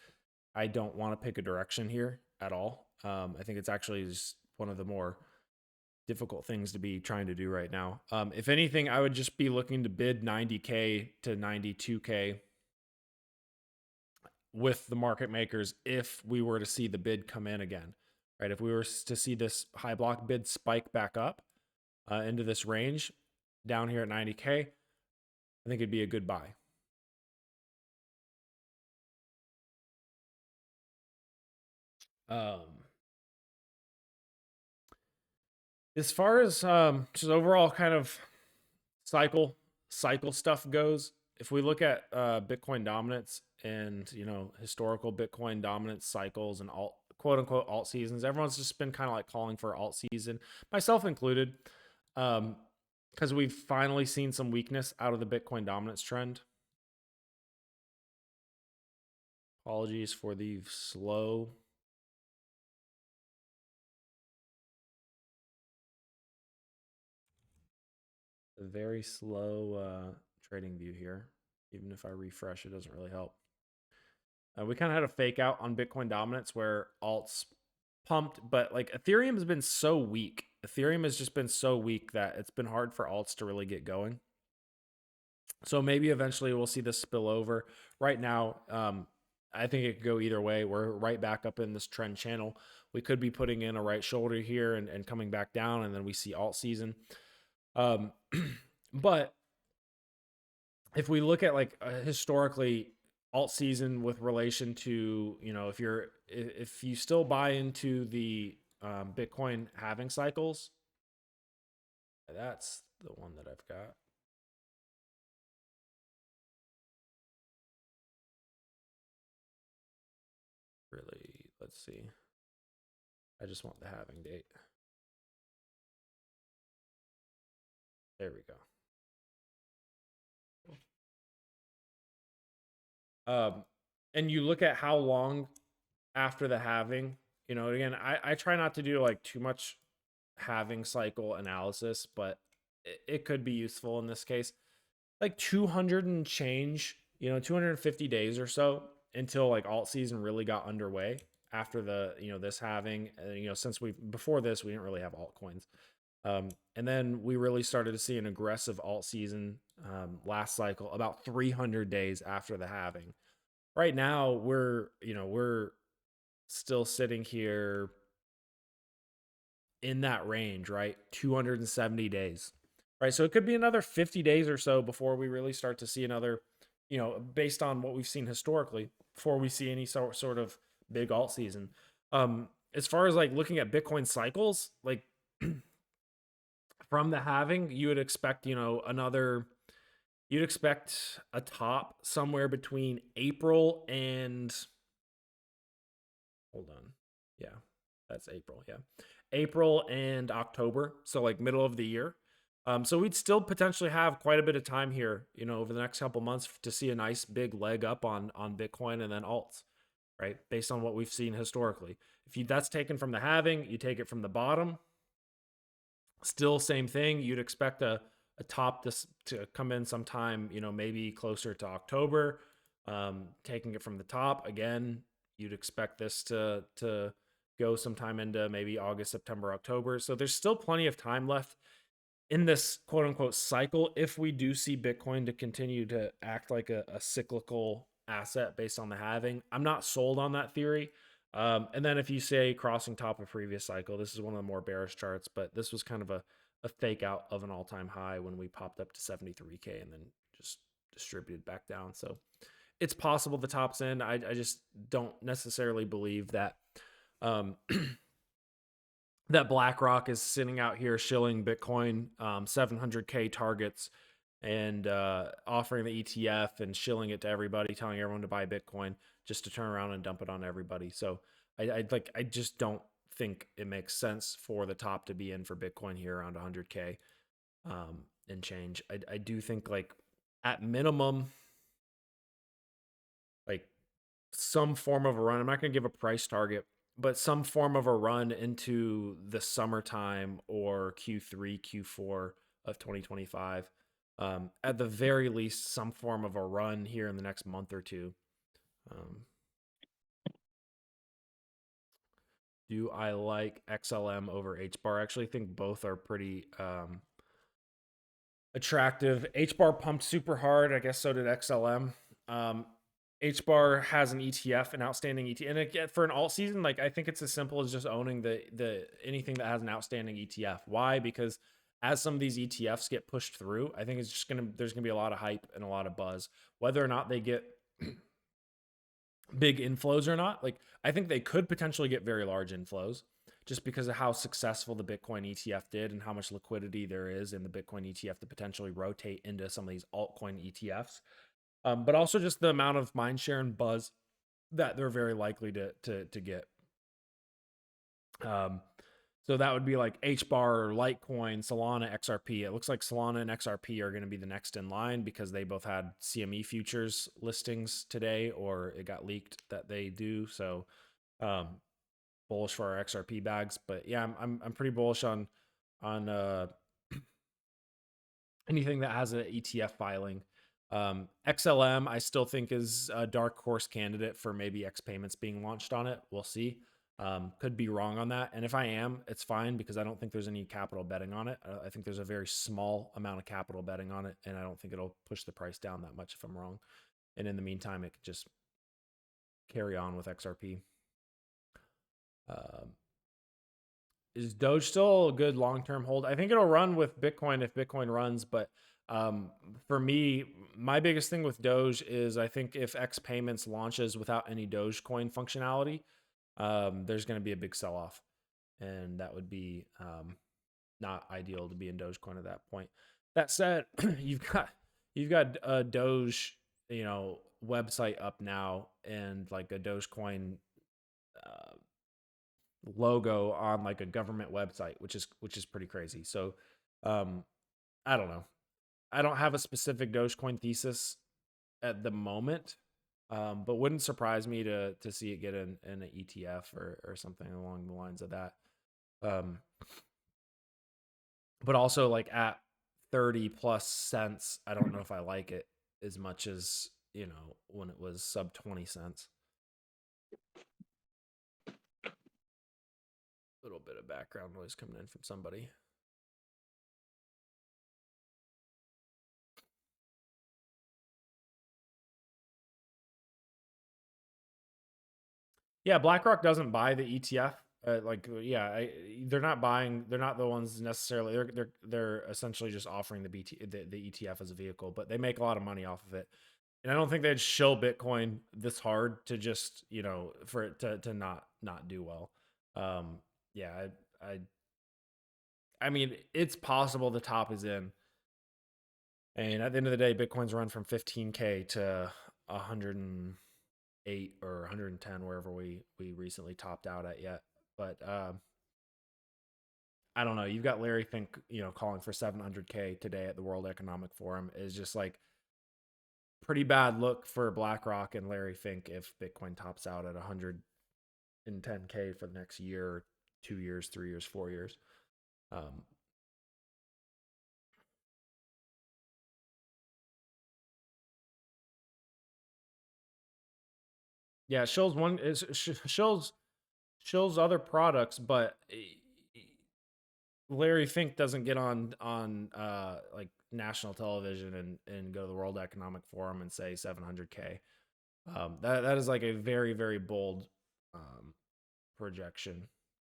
I don't want to pick a direction here at all. I think it's actually just one of the more difficult things to be trying to do right now. If anything, I would just be looking to bid 90K to 92K with the market makers if we were to see the bid come in again, right? If we were to see this high block bid spike back up into this range down here at 90K, I think it'd be a good buy. As far as just overall kind of cycle stuff goes, if we look at Bitcoin dominance and historical Bitcoin dominance cycles and quote unquote alt seasons, everyone's just been kind of like calling for alt season, myself included, because we've finally seen some weakness out of the Bitcoin dominance trend. Apologies for the slow. A very slow trading view here. Even if I refresh, it doesn't really help. We kind of had a fake out on Bitcoin dominance where alts pumped, but like Ethereum has been so weak. Ethereum has just been so weak that it's been hard for alts to really get going. So maybe eventually we'll see this spill over. Right now, I think it could go either way. We're right back up in this trend channel. We could be putting in a right shoulder here and coming back down, and then we see alt season. But if we look at like historically alt season with relation to, if you still buy into the Bitcoin halving cycles, that's the one that I've got. Really, let's see. I just want the halving date. There we go. And you look at how long after the halving, again, I try not to do like too much halving cycle analysis, but it could be useful in this case. Like 200 and change, 250 days or so until like alt season really got underway after the, this halving, since before this, we didn't really have altcoins. And then we really started to see an aggressive alt season last cycle about 300 days after the halving. Right now, we're still sitting here in that range, right? 270 days, right? So it could be another 50 days or so before we really start to see another based on what we've seen historically before we see any sort of big alt season. As far as like looking at Bitcoin cycles, like from the halving, you would expect, you'd expect a top somewhere between April and, hold on. Yeah, that's April. Yeah. April and October. So like middle of the year. So we'd still potentially have quite a bit of time here, over the next couple months to see a nice big leg up on Bitcoin and then alts, right? Based on what we've seen historically. If that's taken from the halving, you take it from the bottom. Still same thing. You'd expect a top to come in sometime, maybe closer to October. Taking it from the top again, you'd expect this to go sometime into maybe August, September, October. So there's still plenty of time left in this quote unquote cycle if we do see Bitcoin to continue to act like a cyclical asset based on the halving. I'm not sold on that theory. And then if you say crossing top of previous cycle, this is one of the more bearish charts, but this was kind of a fake out of an all-time high when we popped up to 73K and then just distributed back down. So it's possible the top's in. I just don't necessarily believe that that BlackRock is sitting out here shilling Bitcoin 700K targets and offering the ETF and shilling it to everybody, telling everyone to buy Bitcoin just to turn around and dump it on everybody. So I just don't think it makes sense for the top to be in for Bitcoin here around 100K and change. I do think like at minimum, like some form of a run. I'm not going to give a price target, but some form of a run into the summertime or Q3, Q4 of 2025. At the very least, some form of a run here in the next month or two. Do I like XLM over HBAR? I actually think both are pretty attractive. HBAR pumped super hard. I guess so did XLM. HBAR has an ETF, an outstanding ETF, and again, for an alt season, like I think it's as simple as just owning the anything that has an outstanding ETF. Why? Because as some of these ETFs get pushed through, I think it's just there's gonna be a lot of hype and a lot of buzz, whether or not they get big inflows or not. Like I think they could potentially get very large inflows just because of how successful the Bitcoin ETF did and how much liquidity there is in the Bitcoin ETF to potentially rotate into some of these altcoin ETFs. But also just the amount of mind share and buzz that they're very likely to get. So that would be like HBAR, Litecoin, Solana, XRP. It looks like Solana and XRP are going to be the next in line because they both had CME futures listings today, or it got leaked that they do. So bullish for our XRP bags. But yeah, I'm pretty bullish on anything that has an ETF filing. XLM, I still think is a dark horse candidate for maybe X payments being launched on it. We'll see. Could be wrong on that. And if I am, it's fine because I don't think there's any capital betting on it. I think there's a very small amount of capital betting on it. And I don't think it'll push the price down that much if I'm wrong. And in the meantime, it could just carry on with XRP. Is Doge still a good long-term hold? I think it'll run with Bitcoin if Bitcoin runs, but for me, my biggest thing with Doge is I think if X Payments launches without any Dogecoin functionality, there's going to be a big sell-off, and that would be not ideal to be in Dogecoin at that point. That said, you've got a Doge, website up now, and like a Dogecoin logo on like a government website, which is pretty crazy. So I don't know. I don't have a specific Dogecoin thesis at the moment, but wouldn't surprise me to see it get in an ETF or something along the lines of that. But also like at 30 plus cents, I don't know if I like it as much as, when it was sub 20 cents. A little bit of background noise coming in from somebody. Yeah, BlackRock doesn't buy the ETF. They're not buying. They're not the ones necessarily. They're essentially just offering the ETF as a vehicle, but they make a lot of money off of it. And I don't think they'd shill Bitcoin this hard to just, for it to not do well. Yeah, I mean, it's possible the top is in. And at the end of the day, Bitcoin's run from 15K to 108 or 110, wherever we recently topped out at yet. But I don't know. You've got Larry Fink, calling for 700K today at the World Economic Forum is just like pretty bad look for BlackRock and Larry Fink if Bitcoin tops out at 110K for the next year, 2 years, 3 years, 4 years. Yeah, Shill's other products, but Larry Fink doesn't get on like national television and go to the World Economic Forum and say 700K. That is like a very, very bold projection,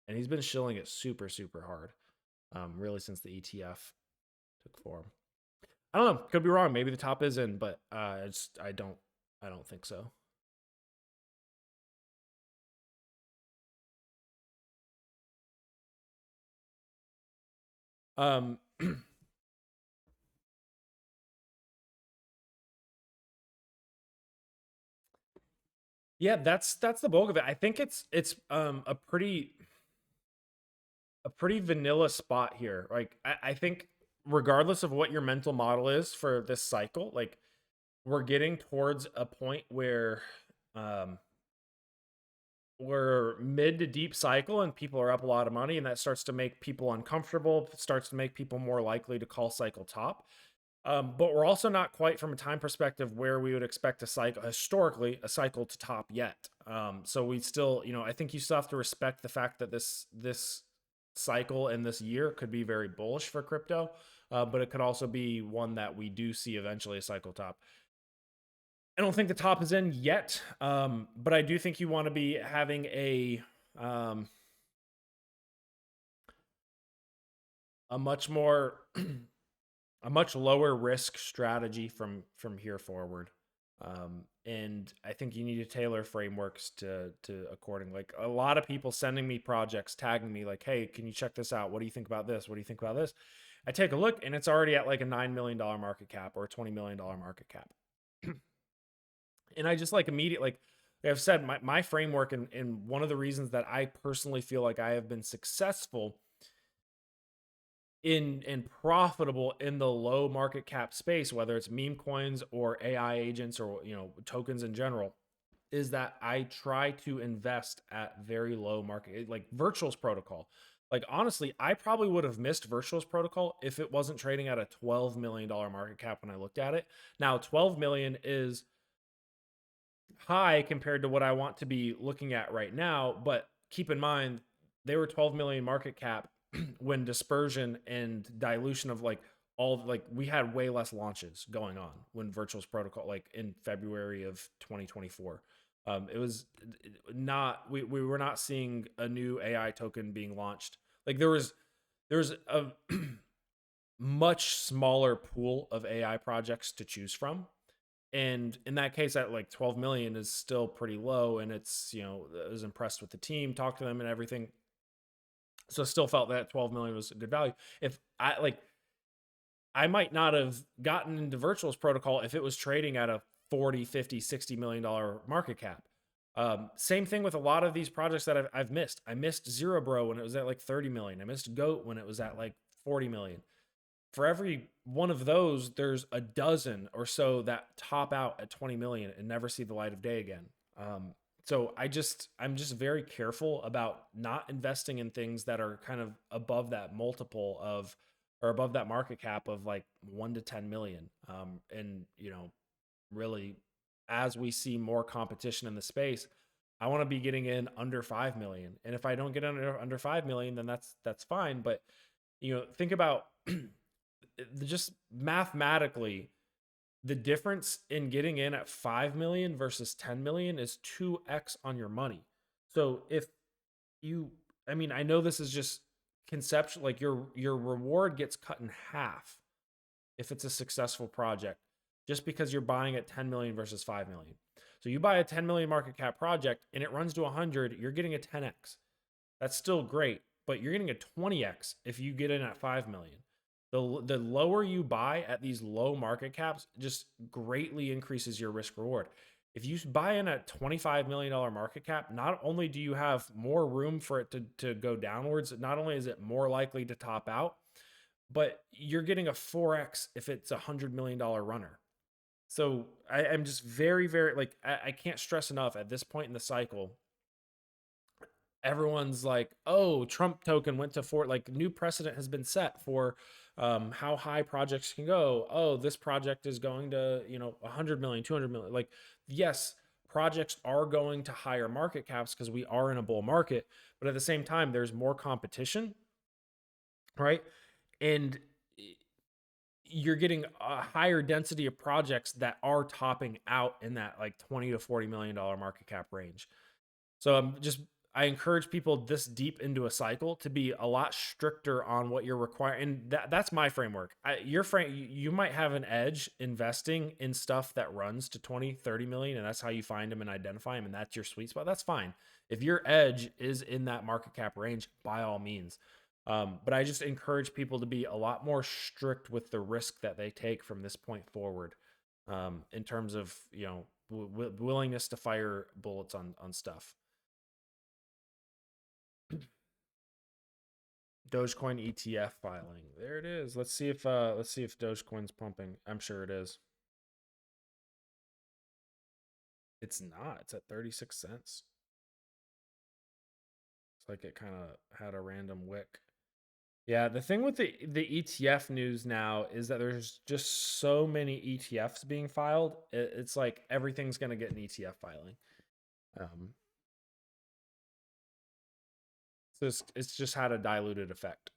and he's been shilling it super, super hard, really since the ETF took form. I don't know, could be wrong. Maybe the top is in, but I don't think so. Yeah, that's the bulk of it. I think it's a pretty vanilla spot here. Like I think regardless of what your mental model is for this cycle, like we're getting towards a point where we're mid to deep cycle and people are up a lot of money, and that starts to make people uncomfortable, starts to make people more likely to call cycle top. But we're also not quite from a time perspective where we would expect a cycle historically a cycle to top yet. So we still, I think you still have to respect the fact that this cycle and this year could be very bullish for crypto, but it could also be one that we do see eventually a cycle top. I don't think the top is in yet, but I do think you want to be having a much more a much lower risk strategy from here forward. And I think you need to tailor frameworks to according. Like a lot of people sending me projects, tagging me like, "Hey, can you check this out? What do you think about this? What do you think about this?" I take a look and it's already at like a $9 million market cap or a $20 million market cap. And I just like immediately, like I've said, my framework and one of the reasons that I personally feel like I have been successful in profitable in the low market cap space, whether it's meme coins or AI agents or tokens in general, is that I try to invest at very low market, like Virtual's Protocol. Like honestly, I probably would have missed Virtual's Protocol if it wasn't trading at a $12 million market cap when I looked at it. Now 12 million is high compared to what I want to be looking at right now, but keep in mind they were 12 million market cap when dispersion and dilution of we had way less launches going on when Virtual's Protocol, like in February of 2024. It was not, we were not seeing a new AI token being launched. Like there was a much smaller pool of AI projects to choose from. And in that case, at like 12 million is still pretty low. And it's, I was impressed with the team, talked to them and everything. So still felt that 12 million was a good value. If I might not have gotten into Virtual's Protocol if it was trading at a 40, 50, $60 million market cap. Same thing with a lot of these projects that I've missed. I missed Zero Bro when it was at like 30 million. I missed Goat when it was at like 40 million. For every one of those, there's a dozen or so that top out at 20 million and never see the light of day again. So I'm just very careful about not investing in things that are kind of above that multiple of, or above that market cap of like 1 to 10 million. And really, as we see more competition in the space, I want to be getting in under 5 million. And if I don't get under 5 million, then that's fine. But think about just mathematically, the difference in getting in at 5 million versus 10 million is 2x on your money. So if I know this is just conceptual, like your reward gets cut in half if it's a successful project. just because you're buying at 10 million versus 5 million. So you buy a 10 million market cap project and it runs to 100, you're getting a 10x. That's still great, but you're getting a 20x if you get in at 5 million. The lower you buy at these low market caps just greatly increases your risk reward. If you buy in at $25 million market cap, not only do you have more room for it to go downwards, not only is it more likely to top out, but you're getting a 4x if it's a $100 million runner. So I'm just very, very, like, I can't stress enough at this point in the cycle. Everyone's like, oh, Trump token went to 4, like new precedent has been set for how high projects can go. Oh, this project is going to, 100 million, 200 million. Like, yes, projects are going to higher market caps because we are in a bull market, but at the same time, there's more competition, right? And you're getting a higher density of projects that are topping out in that like 20 to 40 million dollar market cap range. So I encourage people this deep into a cycle to be a lot stricter on what you're requiring. And that's my framework. You might have an edge investing in stuff that runs to 20, 30 million, and that's how you find them and identify them, and that's your sweet spot. That's fine. If your edge is in that market cap range, by all means. But I just encourage people to be a lot more strict with the risk that they take from this point forward, in terms of, willingness to fire bullets on stuff. Dogecoin ETF filing. There it is. Let's see if Dogecoin's pumping. I'm sure it is. It's not. It's at 36 cents. It's like it kind of had a random wick. Yeah, the thing with the ETF news now is that there's just so many ETFs being filed. It's like everything's going to get an ETF filing. So it's just had a diluted effect.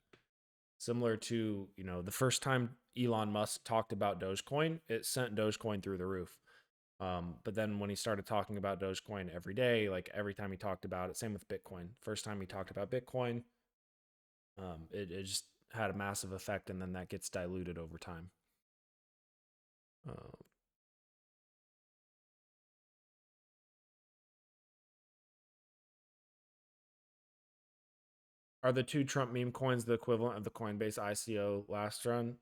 Similar to, the first time Elon Musk talked about Dogecoin, it sent Dogecoin through the roof. But then when he started talking about Dogecoin every day, like every time he talked about it, same with Bitcoin. First time he talked about Bitcoin, it just had a massive effect, and then that gets diluted over time. Are the 2 Trump meme coins the equivalent of the Coinbase ICO last run?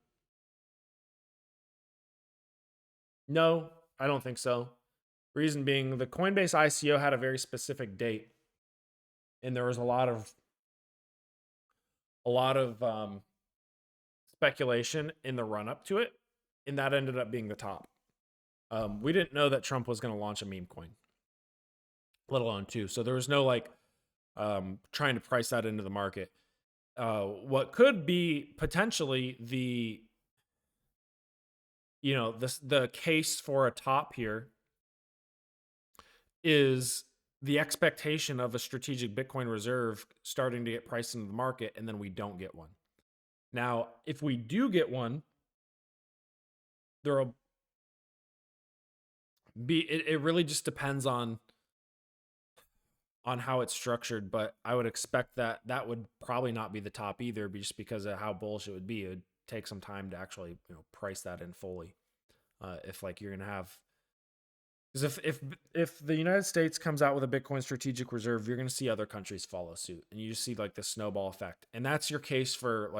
No, I don't think so. Reason being, the Coinbase ICO had a very specific date, and there was a lot of speculation in the run up to it, and that ended up being the top. We didn't know that Trump was going to launch a meme coin, let alone 2. So there was no trying to price that into the market. What could be potentially the case for a top here is the expectation of a strategic Bitcoin reserve starting to get priced into the market, and then we don't get one. Now, if we do get one, there'll be, it really just depends on how it's structured, but I would expect that would probably not be the top either, just because of how bullish it would be. It would take some time to actually price that in fully. If you're gonna have, because if the United States comes out with a Bitcoin strategic reserve, you're gonna see other countries follow suit, and you just see the snowball effect. And that's your case for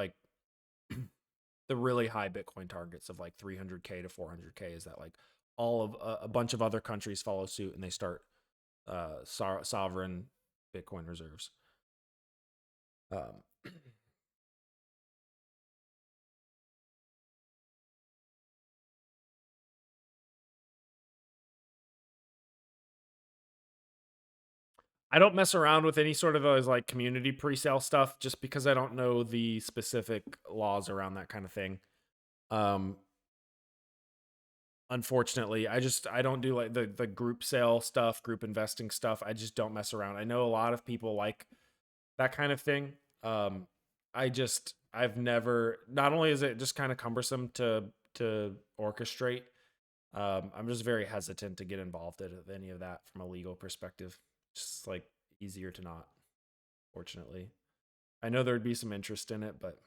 the really high Bitcoin targets of 300K to 400K, is that all of a bunch of other countries follow suit and they start sovereign Bitcoin reserves. I don't mess around with any sort of those community pre-sale stuff, just because I don't know the specific laws around that kind of thing. Unfortunately, I don't do the group sale stuff, group investing stuff. I just don't mess around. I know a lot of people like that kind of thing. I've never, not only is it just kind of cumbersome to orchestrate, I'm just very hesitant to get involved in any of that from a legal perspective. Just easier to not, fortunately. I know there'd be some interest in it, but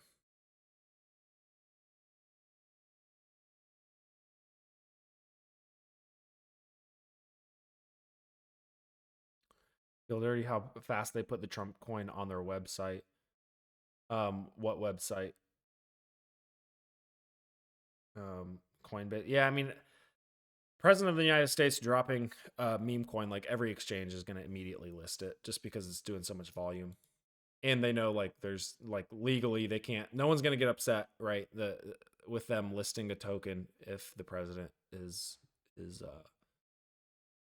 Feel dirty how fast they put the Trump coin on their website. What website? Coinbase. Yeah, I mean, President of the United States dropping meme coin, like every exchange is going to immediately list it just because it's doing so much volume. And they know like there's like legally they can't, no one's going to get upset, right? With them listing a token if the president is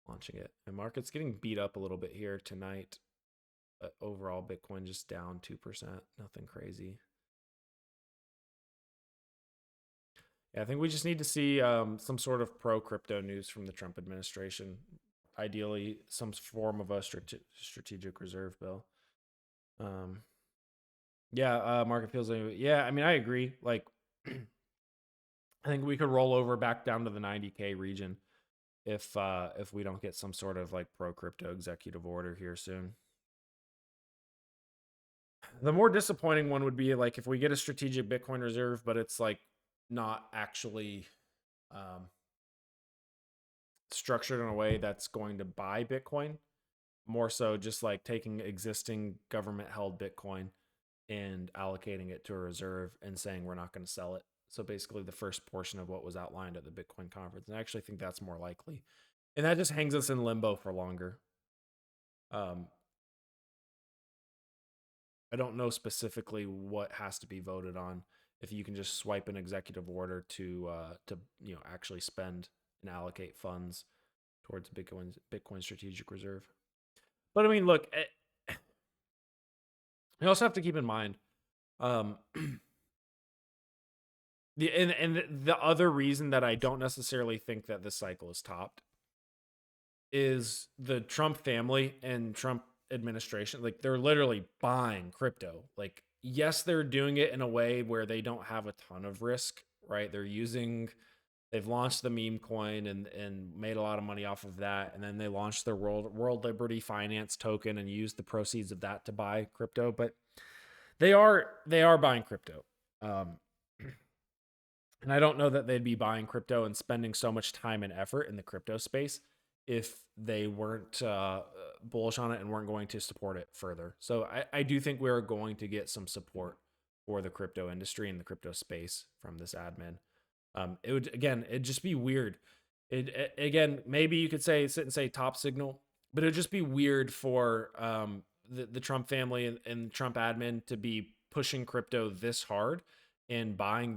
launching it. And market's getting beat up a little bit here tonight. Overall, Bitcoin just down 2%. Nothing crazy. Yeah, I think we just need to see some sort of pro-crypto news from the Trump administration. Ideally, some form of a strategic reserve bill. Yeah, market feels like, yeah, I mean, I agree. Like, I think we could roll over back down to the 90K region if we don't get some sort of like pro-crypto executive order here soon. The more disappointing one would be like if we get a strategic Bitcoin reserve, but it's like not actually structured in a way that's going to buy Bitcoin. More so just like taking existing government held Bitcoin and allocating it to a reserve and saying we're not going to sell it. So basically the first portion of what was outlined at the Bitcoin conference. And I actually think that's more likely. And that just hangs us in limbo for longer. I don't know specifically what has to be voted on. If you can just swipe an executive order to actually spend and allocate funds towards Bitcoin strategic reserve. But I mean, look, you also have to keep in mind the other reason that I don't necessarily think that this cycle is topped is the Trump family and Trump administration. Like they're literally buying crypto. Like, yes, they're doing it in a way where they don't have a ton of risk, right? They've launched the meme coin and made a lot of money off of that. And then they launched their World Liberty Finance token and used the proceeds of that to buy crypto. But they are buying crypto. And I don't know that they'd be buying crypto and spending so much time and effort in the crypto space if they weren't bullish on it and weren't going to support it further. So I do think we're going to get some support for the crypto industry and the crypto space from this admin. It'd just be weird. Maybe you could sit and say top signal, but it'd just be weird for the Trump family and the Trump admin to be pushing crypto this hard and buying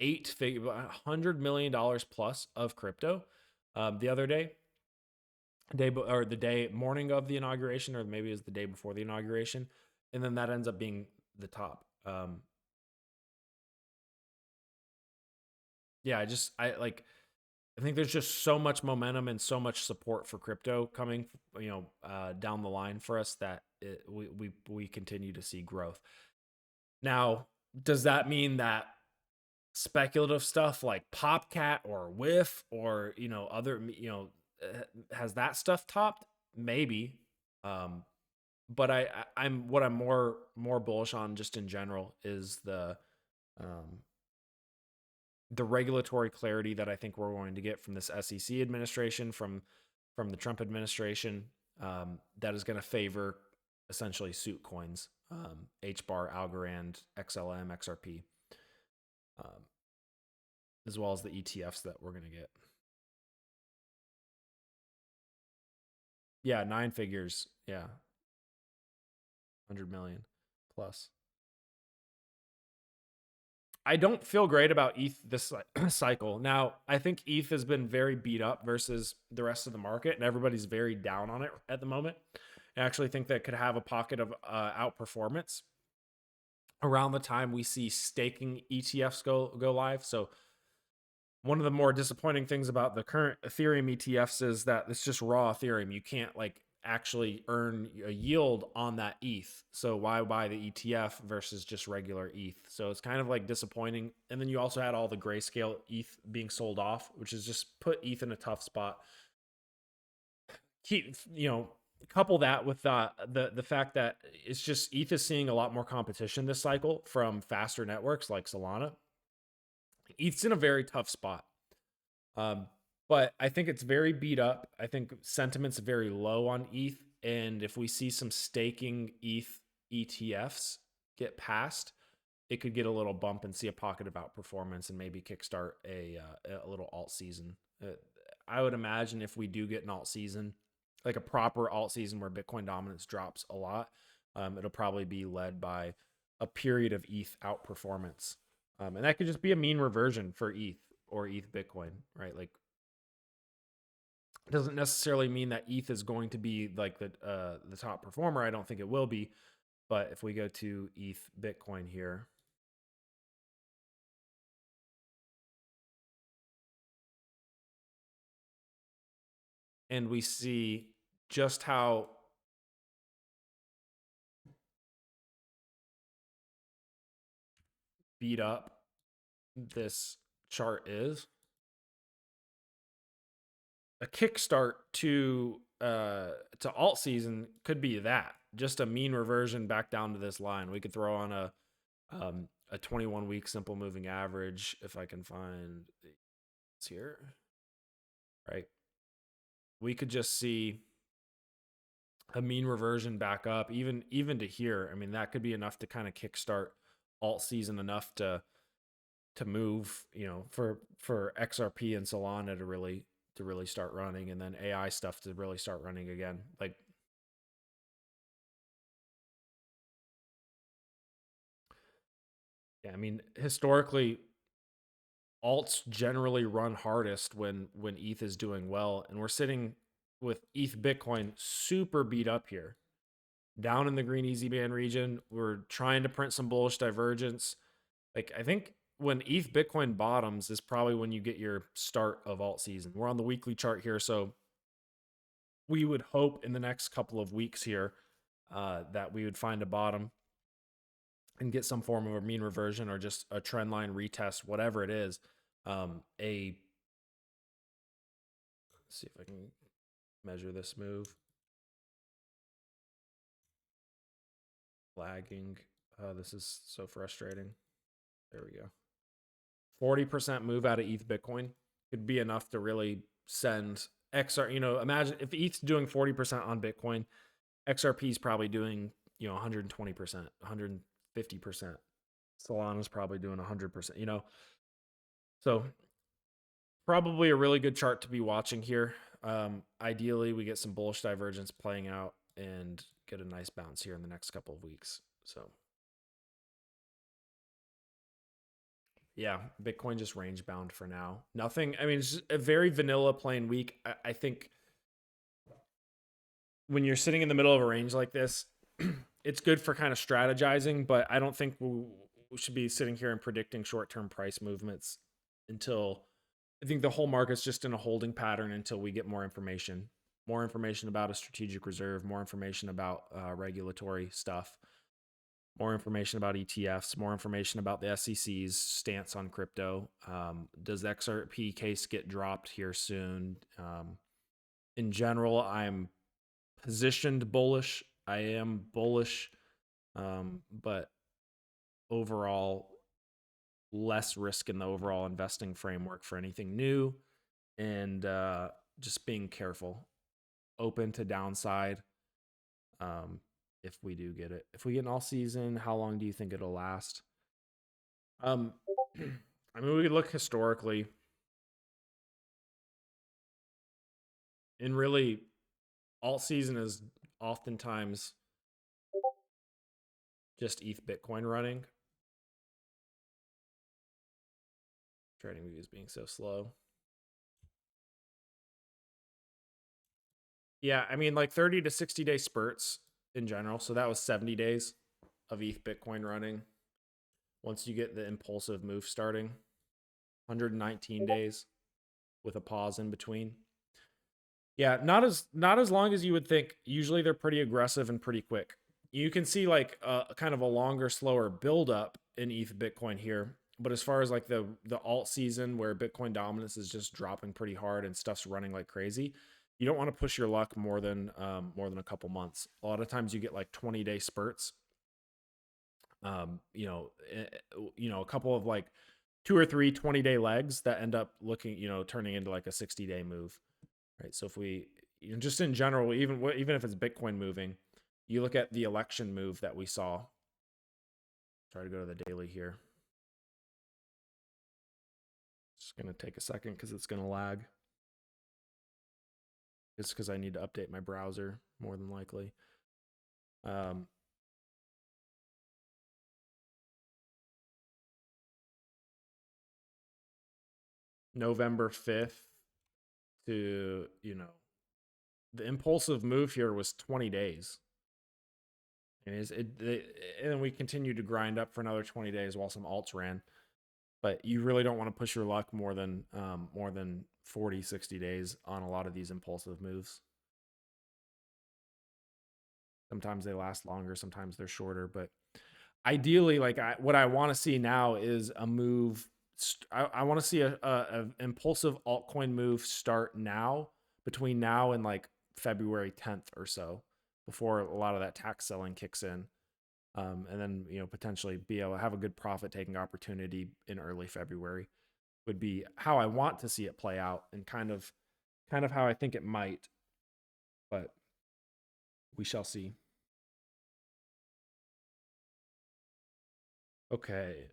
$100 million plus of crypto the other day, morning of the inauguration, or maybe it was the day before the inauguration, and then that ends up being the top. I think there's just so much momentum and so much support for crypto coming, down the line for us that we continue to see growth. Now, does that mean that speculative stuff like Popcat or Whiff or other has that stuff topped? Maybe, but I'm more bullish on just in general is the regulatory clarity that I think we're going to get from this SEC administration, from the Trump administration, that is going to favor essentially suit coins, HBAR, Algorand, XLM, XRP, as well as the ETFs that we're going to get. Yeah, 9 figures. Yeah. 100 million plus. I don't feel great about ETH this cycle. Now, I think ETH has been very beat up versus the rest of the market, and everybody's very down on it at the moment. I actually think that could have a pocket of outperformance around the time we see staking ETFs go live. So one of the more disappointing things about the current Ethereum ETFs is that it's just raw Ethereum. You can't actually earn a yield on that ETH. So why buy the ETF versus just regular ETH? So it's kind of disappointing. And then you also had all the Grayscale ETH being sold off, which is just put ETH in a tough spot. Couple that with the fact that it's just ETH is seeing a lot more competition this cycle from faster networks like Solana. ETH's in a very tough spot. But but I think it's very beat up. I think sentiment's very low on ETH, and if we see some staking ETH ETFs get passed, it could get a little bump and see a pocket of outperformance and maybe kickstart a little alt season. I would imagine if we do get an alt season, like a proper alt season where Bitcoin dominance drops a lot, it'll probably be led by a period of ETH outperformance. And that could just be a mean reversion for ETH or ETH Bitcoin, right? Like, it doesn't necessarily mean that ETH is going to be like the top performer. I don't think it will be. But if we go to ETH Bitcoin here, and we see just how beat up this chart is, a kickstart to alt season could be that, just a mean reversion back down to this line. We could throw on a 21-week simple moving average if I can find it's here, right? We could just see a mean reversion back up, even to here. I mean, that could be enough to kind of kickstart alt season, enough to move, you know, for XRP and Solana to really start running, and then AI stuff to really start running again. Like, yeah, I mean, historically, alts generally run hardest when ETH is doing well, and we're sitting with ETH Bitcoin super beat up here, down in the green easy band region. We're trying to print some bullish divergence. Like, I think when ETH Bitcoin bottoms is probably when you get your start of alt season. We're on the weekly chart here, so we would hope in the next couple of weeks here that we would find a bottom and get some form of a mean reversion or just a trend line retest, whatever it is. Let's see if I can measure this move. Lagging. This is so frustrating. There we go. 40% move out of ETH Bitcoin could be enough to really send XR. You know, imagine if ETH's doing 40% on Bitcoin, XRP is probably doing, you know, 120%, 150%. Solana's probably doing 100%, you know. So probably a really good chart to be watching here. Ideally, we get some bullish divergence playing out and get a nice bounce here in the next couple of weeks. So yeah, Bitcoin just range bound for now. Nothing. I mean, it's just a very vanilla plain week. I think when you're sitting in the middle of a range like this, it's good for kind of strategizing, but I don't think we should be sitting here and predicting short-term price movements until I think the whole market's just in a holding pattern until we get more information about a strategic reserve, more information about regulatory stuff, more information about ETFs, more information about the SEC's stance on crypto. Does the XRP case get dropped here soon? In general, I'm positioned bullish. I am bullish, but overall, less risk in the overall investing framework for anything new, and just being careful, open to downside. If we do get it, if we get an all season, how long do you think it'll last? I mean, we could look historically, and really, alt season is oftentimes just ETH Bitcoin running. Trading views being so slow. Yeah, I mean, like 30 to 60 day spurts in general. So that was 70 days of ETH Bitcoin running. Once you get the impulsive move starting, 119 days with a pause in between. Yeah, not as long as you would think. Usually they're pretty aggressive and pretty quick. You can see like kind of a longer, slower buildup in ETH Bitcoin here. But as far as like the alt season where Bitcoin dominance is just dropping pretty hard and stuff's running like crazy, you don't want to push your luck more than a couple months. A lot of times you get like 20-day spurts. A couple of like 2 or 3 20-day legs that end up looking, turning into like a 60-day move, right? So if we, just in general, even if it's Bitcoin moving, you look at the election move that we saw. Try to go to the daily here. It's going to take a second because it's going to lag. It's because I need to update my browser more than likely. November 5th to, the impulsive move here was 20 days. And then we continued to grind up for another 20 days while some alts ran. But you really don't want to push your luck more than 40, 60 days on a lot of these impulsive moves. Sometimes they last longer, sometimes they're shorter. But ideally, what I want to see now is a move. I want to see a impulsive altcoin move start now, between now and like February 10th or so, before a lot of that tax selling kicks in. And then, potentially be able to have a good profit taking opportunity in early February would be how I want to see it play out, and kind of how I think it might, but we shall see. Okay.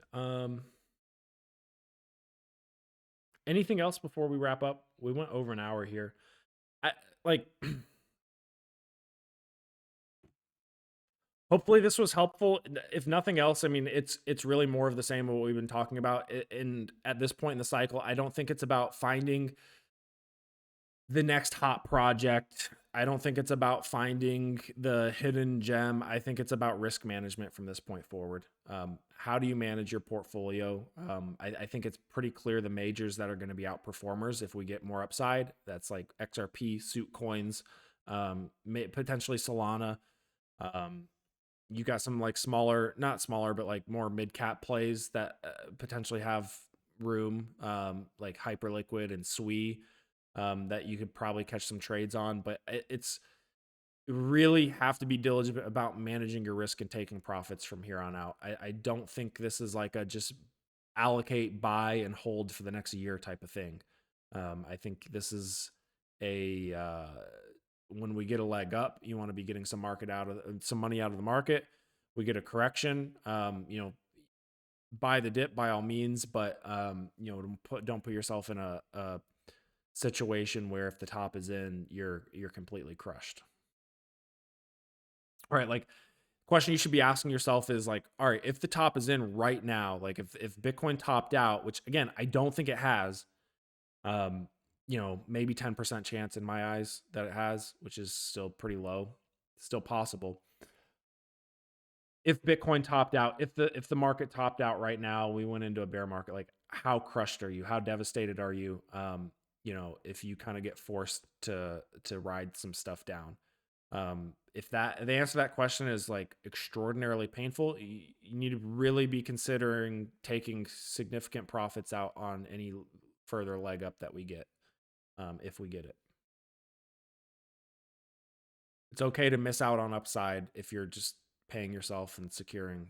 Anything else before we wrap up? We went over an hour here. Hopefully this was helpful. If nothing else, I mean, it's really more of the same of what we've been talking about. And at this point in the cycle, I don't think it's about finding the next hot project. I don't think it's about finding the hidden gem. I think it's about risk management from this point forward. How do you manage your portfolio? I think it's pretty clear the majors that are going to be outperformers if we get more upside. That's like XRP, Suit Coins, potentially Solana. You got some like not smaller, but like more mid-cap plays that potentially have room, like Hyperliquid and SWE, that you could probably catch some trades on. But it's really have to be diligent about managing your risk and taking profits from here on out. I don't think this is like a just allocate, buy, and hold for the next year type of thing. I think this is when we get a leg up, you want to be getting some money out of the market. We get a correction, buy the dip by all means, but don't put yourself in a situation where if the top is in, you're completely crushed. All right, like question you should be asking yourself is like, all right, if the top is in right now, like if Bitcoin topped out, which again, I don't think it has, maybe 10% chance in my eyes that it has, which is still pretty low, still possible. If Bitcoin topped out, if the market topped out right now, we went into a bear market, like how crushed are you? How devastated are you? If you kind of get forced to ride some stuff down. If the answer to that question is like extraordinarily painful, you need to really be considering taking significant profits out on any further leg up that we get, if we get it. It's okay to miss out on upside if you're just paying yourself and securing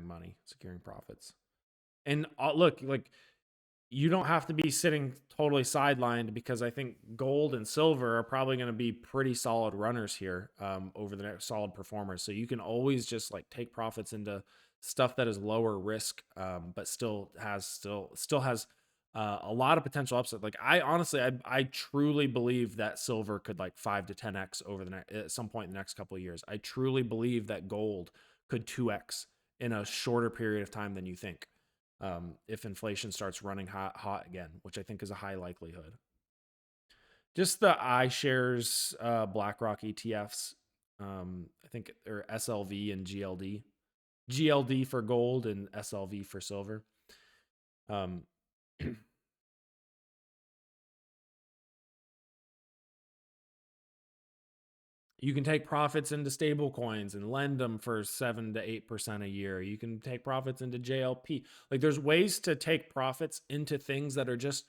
money, securing profits. And look, like you don't have to be sitting totally sidelined, because I think gold and silver are probably going to be pretty solid runners here, over the next, solid performers. So you can always just like take profits into stuff that is lower risk, but still has a lot of potential upside. Like I truly believe that silver could like 5 to 10x over at some point in the next couple of years. I truly believe that gold could 2x in a shorter period of time than you think. If inflation starts running hot again, which I think is a high likelihood. Just the iShares BlackRock ETFs, I think they're SLV and GLD. GLD for gold and SLV for silver. You can take profits into stable coins and lend them for 7 to 8% a year. You can take profits into JLP. Like there's ways to take profits into things that are just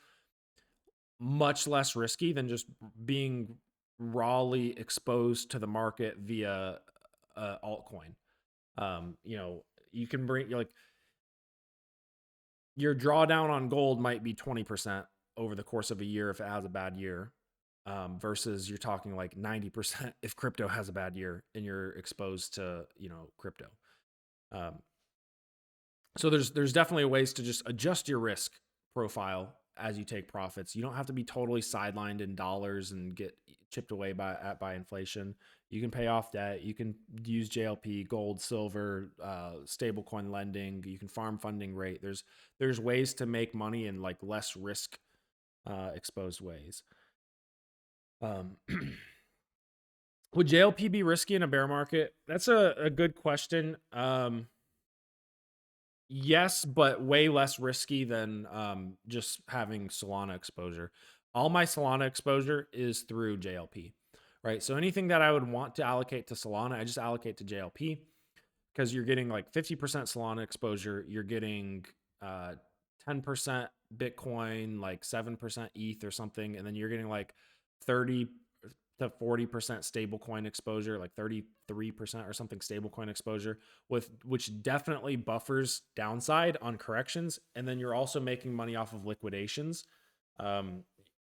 much less risky than just being rawly exposed to the market via altcoin. You can bring your drawdown on gold might be 20% over the course of a year if it has a bad year, versus you're talking like 90% if crypto has a bad year and you're exposed to, crypto. So there's definitely ways to just adjust your risk profile as you take profits. You don't have to be totally sidelined in dollars and get chipped away by inflation. You can pay off debt. You can use JLP, gold, silver, stablecoin lending. You can farm funding rate. There's ways to make money in like less risk exposed ways. Would JLP be risky in a bear market? That's a good question. Yes, but way less risky than just having Solana exposure. All my Solana exposure is through JLP, right? So anything that I would want to allocate to Solana, I just allocate to JLP because you're getting like 50% Solana exposure. You're getting 10% Bitcoin, like 7% ETH or something. And then you're getting like 30 to 40% stablecoin exposure, like 33% or something stablecoin exposure, which definitely buffers downside on corrections. And then you're also making money off of liquidations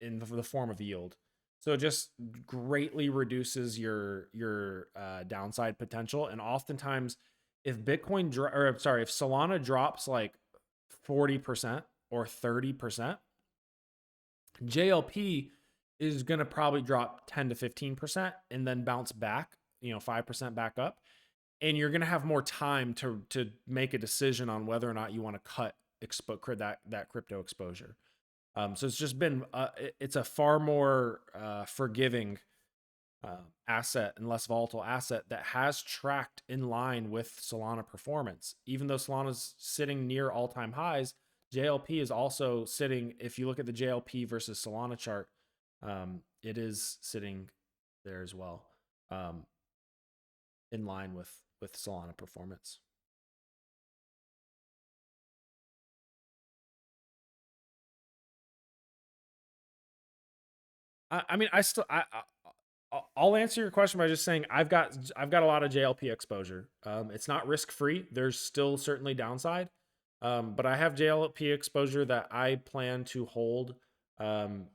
in the form of yield. So it just greatly reduces your downside potential. And oftentimes, if if Solana drops like 40% or 30%, JLP is going to probably drop 10 to 15% and then bounce back, 5% back up. And you're going to have more time to make a decision on whether or not you want to cut that crypto exposure. So it's just been, it's a far more forgiving asset and less volatile asset that has tracked in line with Solana performance. Even though Solana's sitting near all-time highs, JLP is also sitting, if you look at the JLP versus Solana chart, it is sitting there as well, in line with Solana performance. I mean, I'll answer your question by just saying I've got a lot of JLP exposure. It's not risk free. There's still certainly downside, but I have JLP exposure that I plan to hold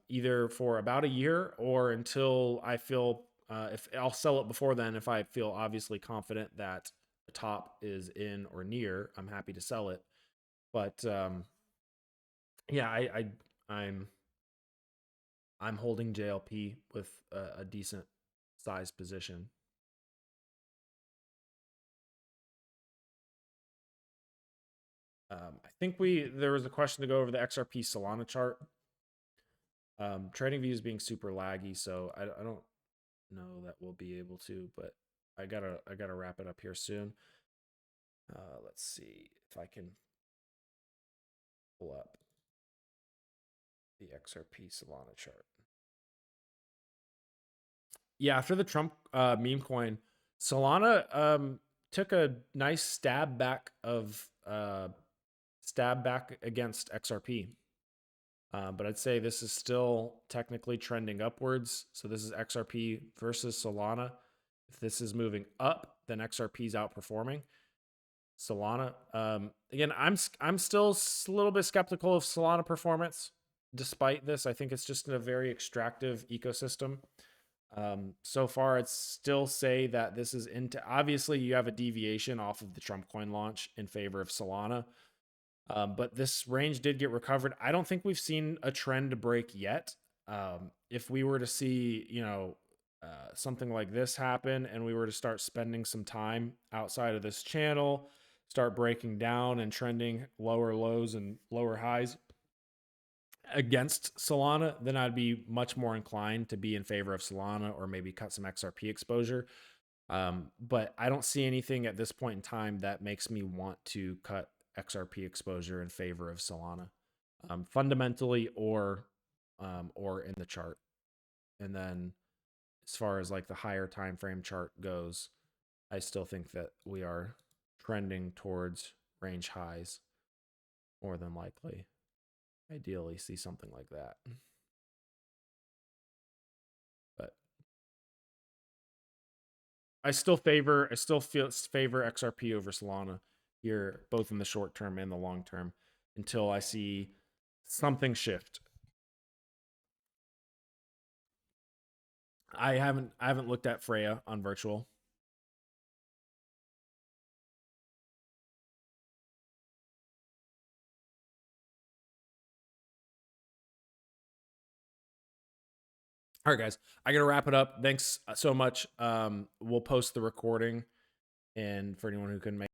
either for about a year or until I feel if I'll sell it before then. If I feel obviously confident that the top is in or near, I'm happy to sell it. But yeah, I'm holding JLP with a decent sized position. I think there was a question to go over the XRP Solana chart. Trading views being super laggy, so I don't know that we'll be able to, but I gotta wrap it up here soon. Let's see if I can pull up the XRP Solana chart. Yeah, after the Trump meme coin, Solana took a nice stab back against XRP. But I'd say this is still technically trending upwards. So this is XRP versus Solana. If this is moving up, then XRP is outperforming Solana. Again, I'm still a little bit skeptical of Solana performance. Despite this, I think it's just in a very extractive ecosystem. So far, it's still say that this is into. Obviously, you have a deviation off of the Trump coin launch in favor of Solana. But this range did get recovered. I don't think we've seen a trend break yet. If we were to see, something like this happen and we were to start spending some time outside of this channel, start breaking down and trending lower lows and lower highs against Solana, then I'd be much more inclined to be in favor of Solana or maybe cut some XRP exposure. But I don't see anything at this point in time that makes me want to cut XRP exposure in favor of Solana, fundamentally or in the chart. And then as far as like the higher time frame chart goes, I still think that we are trending towards range highs more than likely. Ideally see something like that. But I still favor XRP over Solana here, both in the short term and the long term. until I see something shift. I haven't looked at Freya on virtual. All right, guys, I gotta wrap it up. Thanks so much. We'll post the recording, and for anyone who couldn't make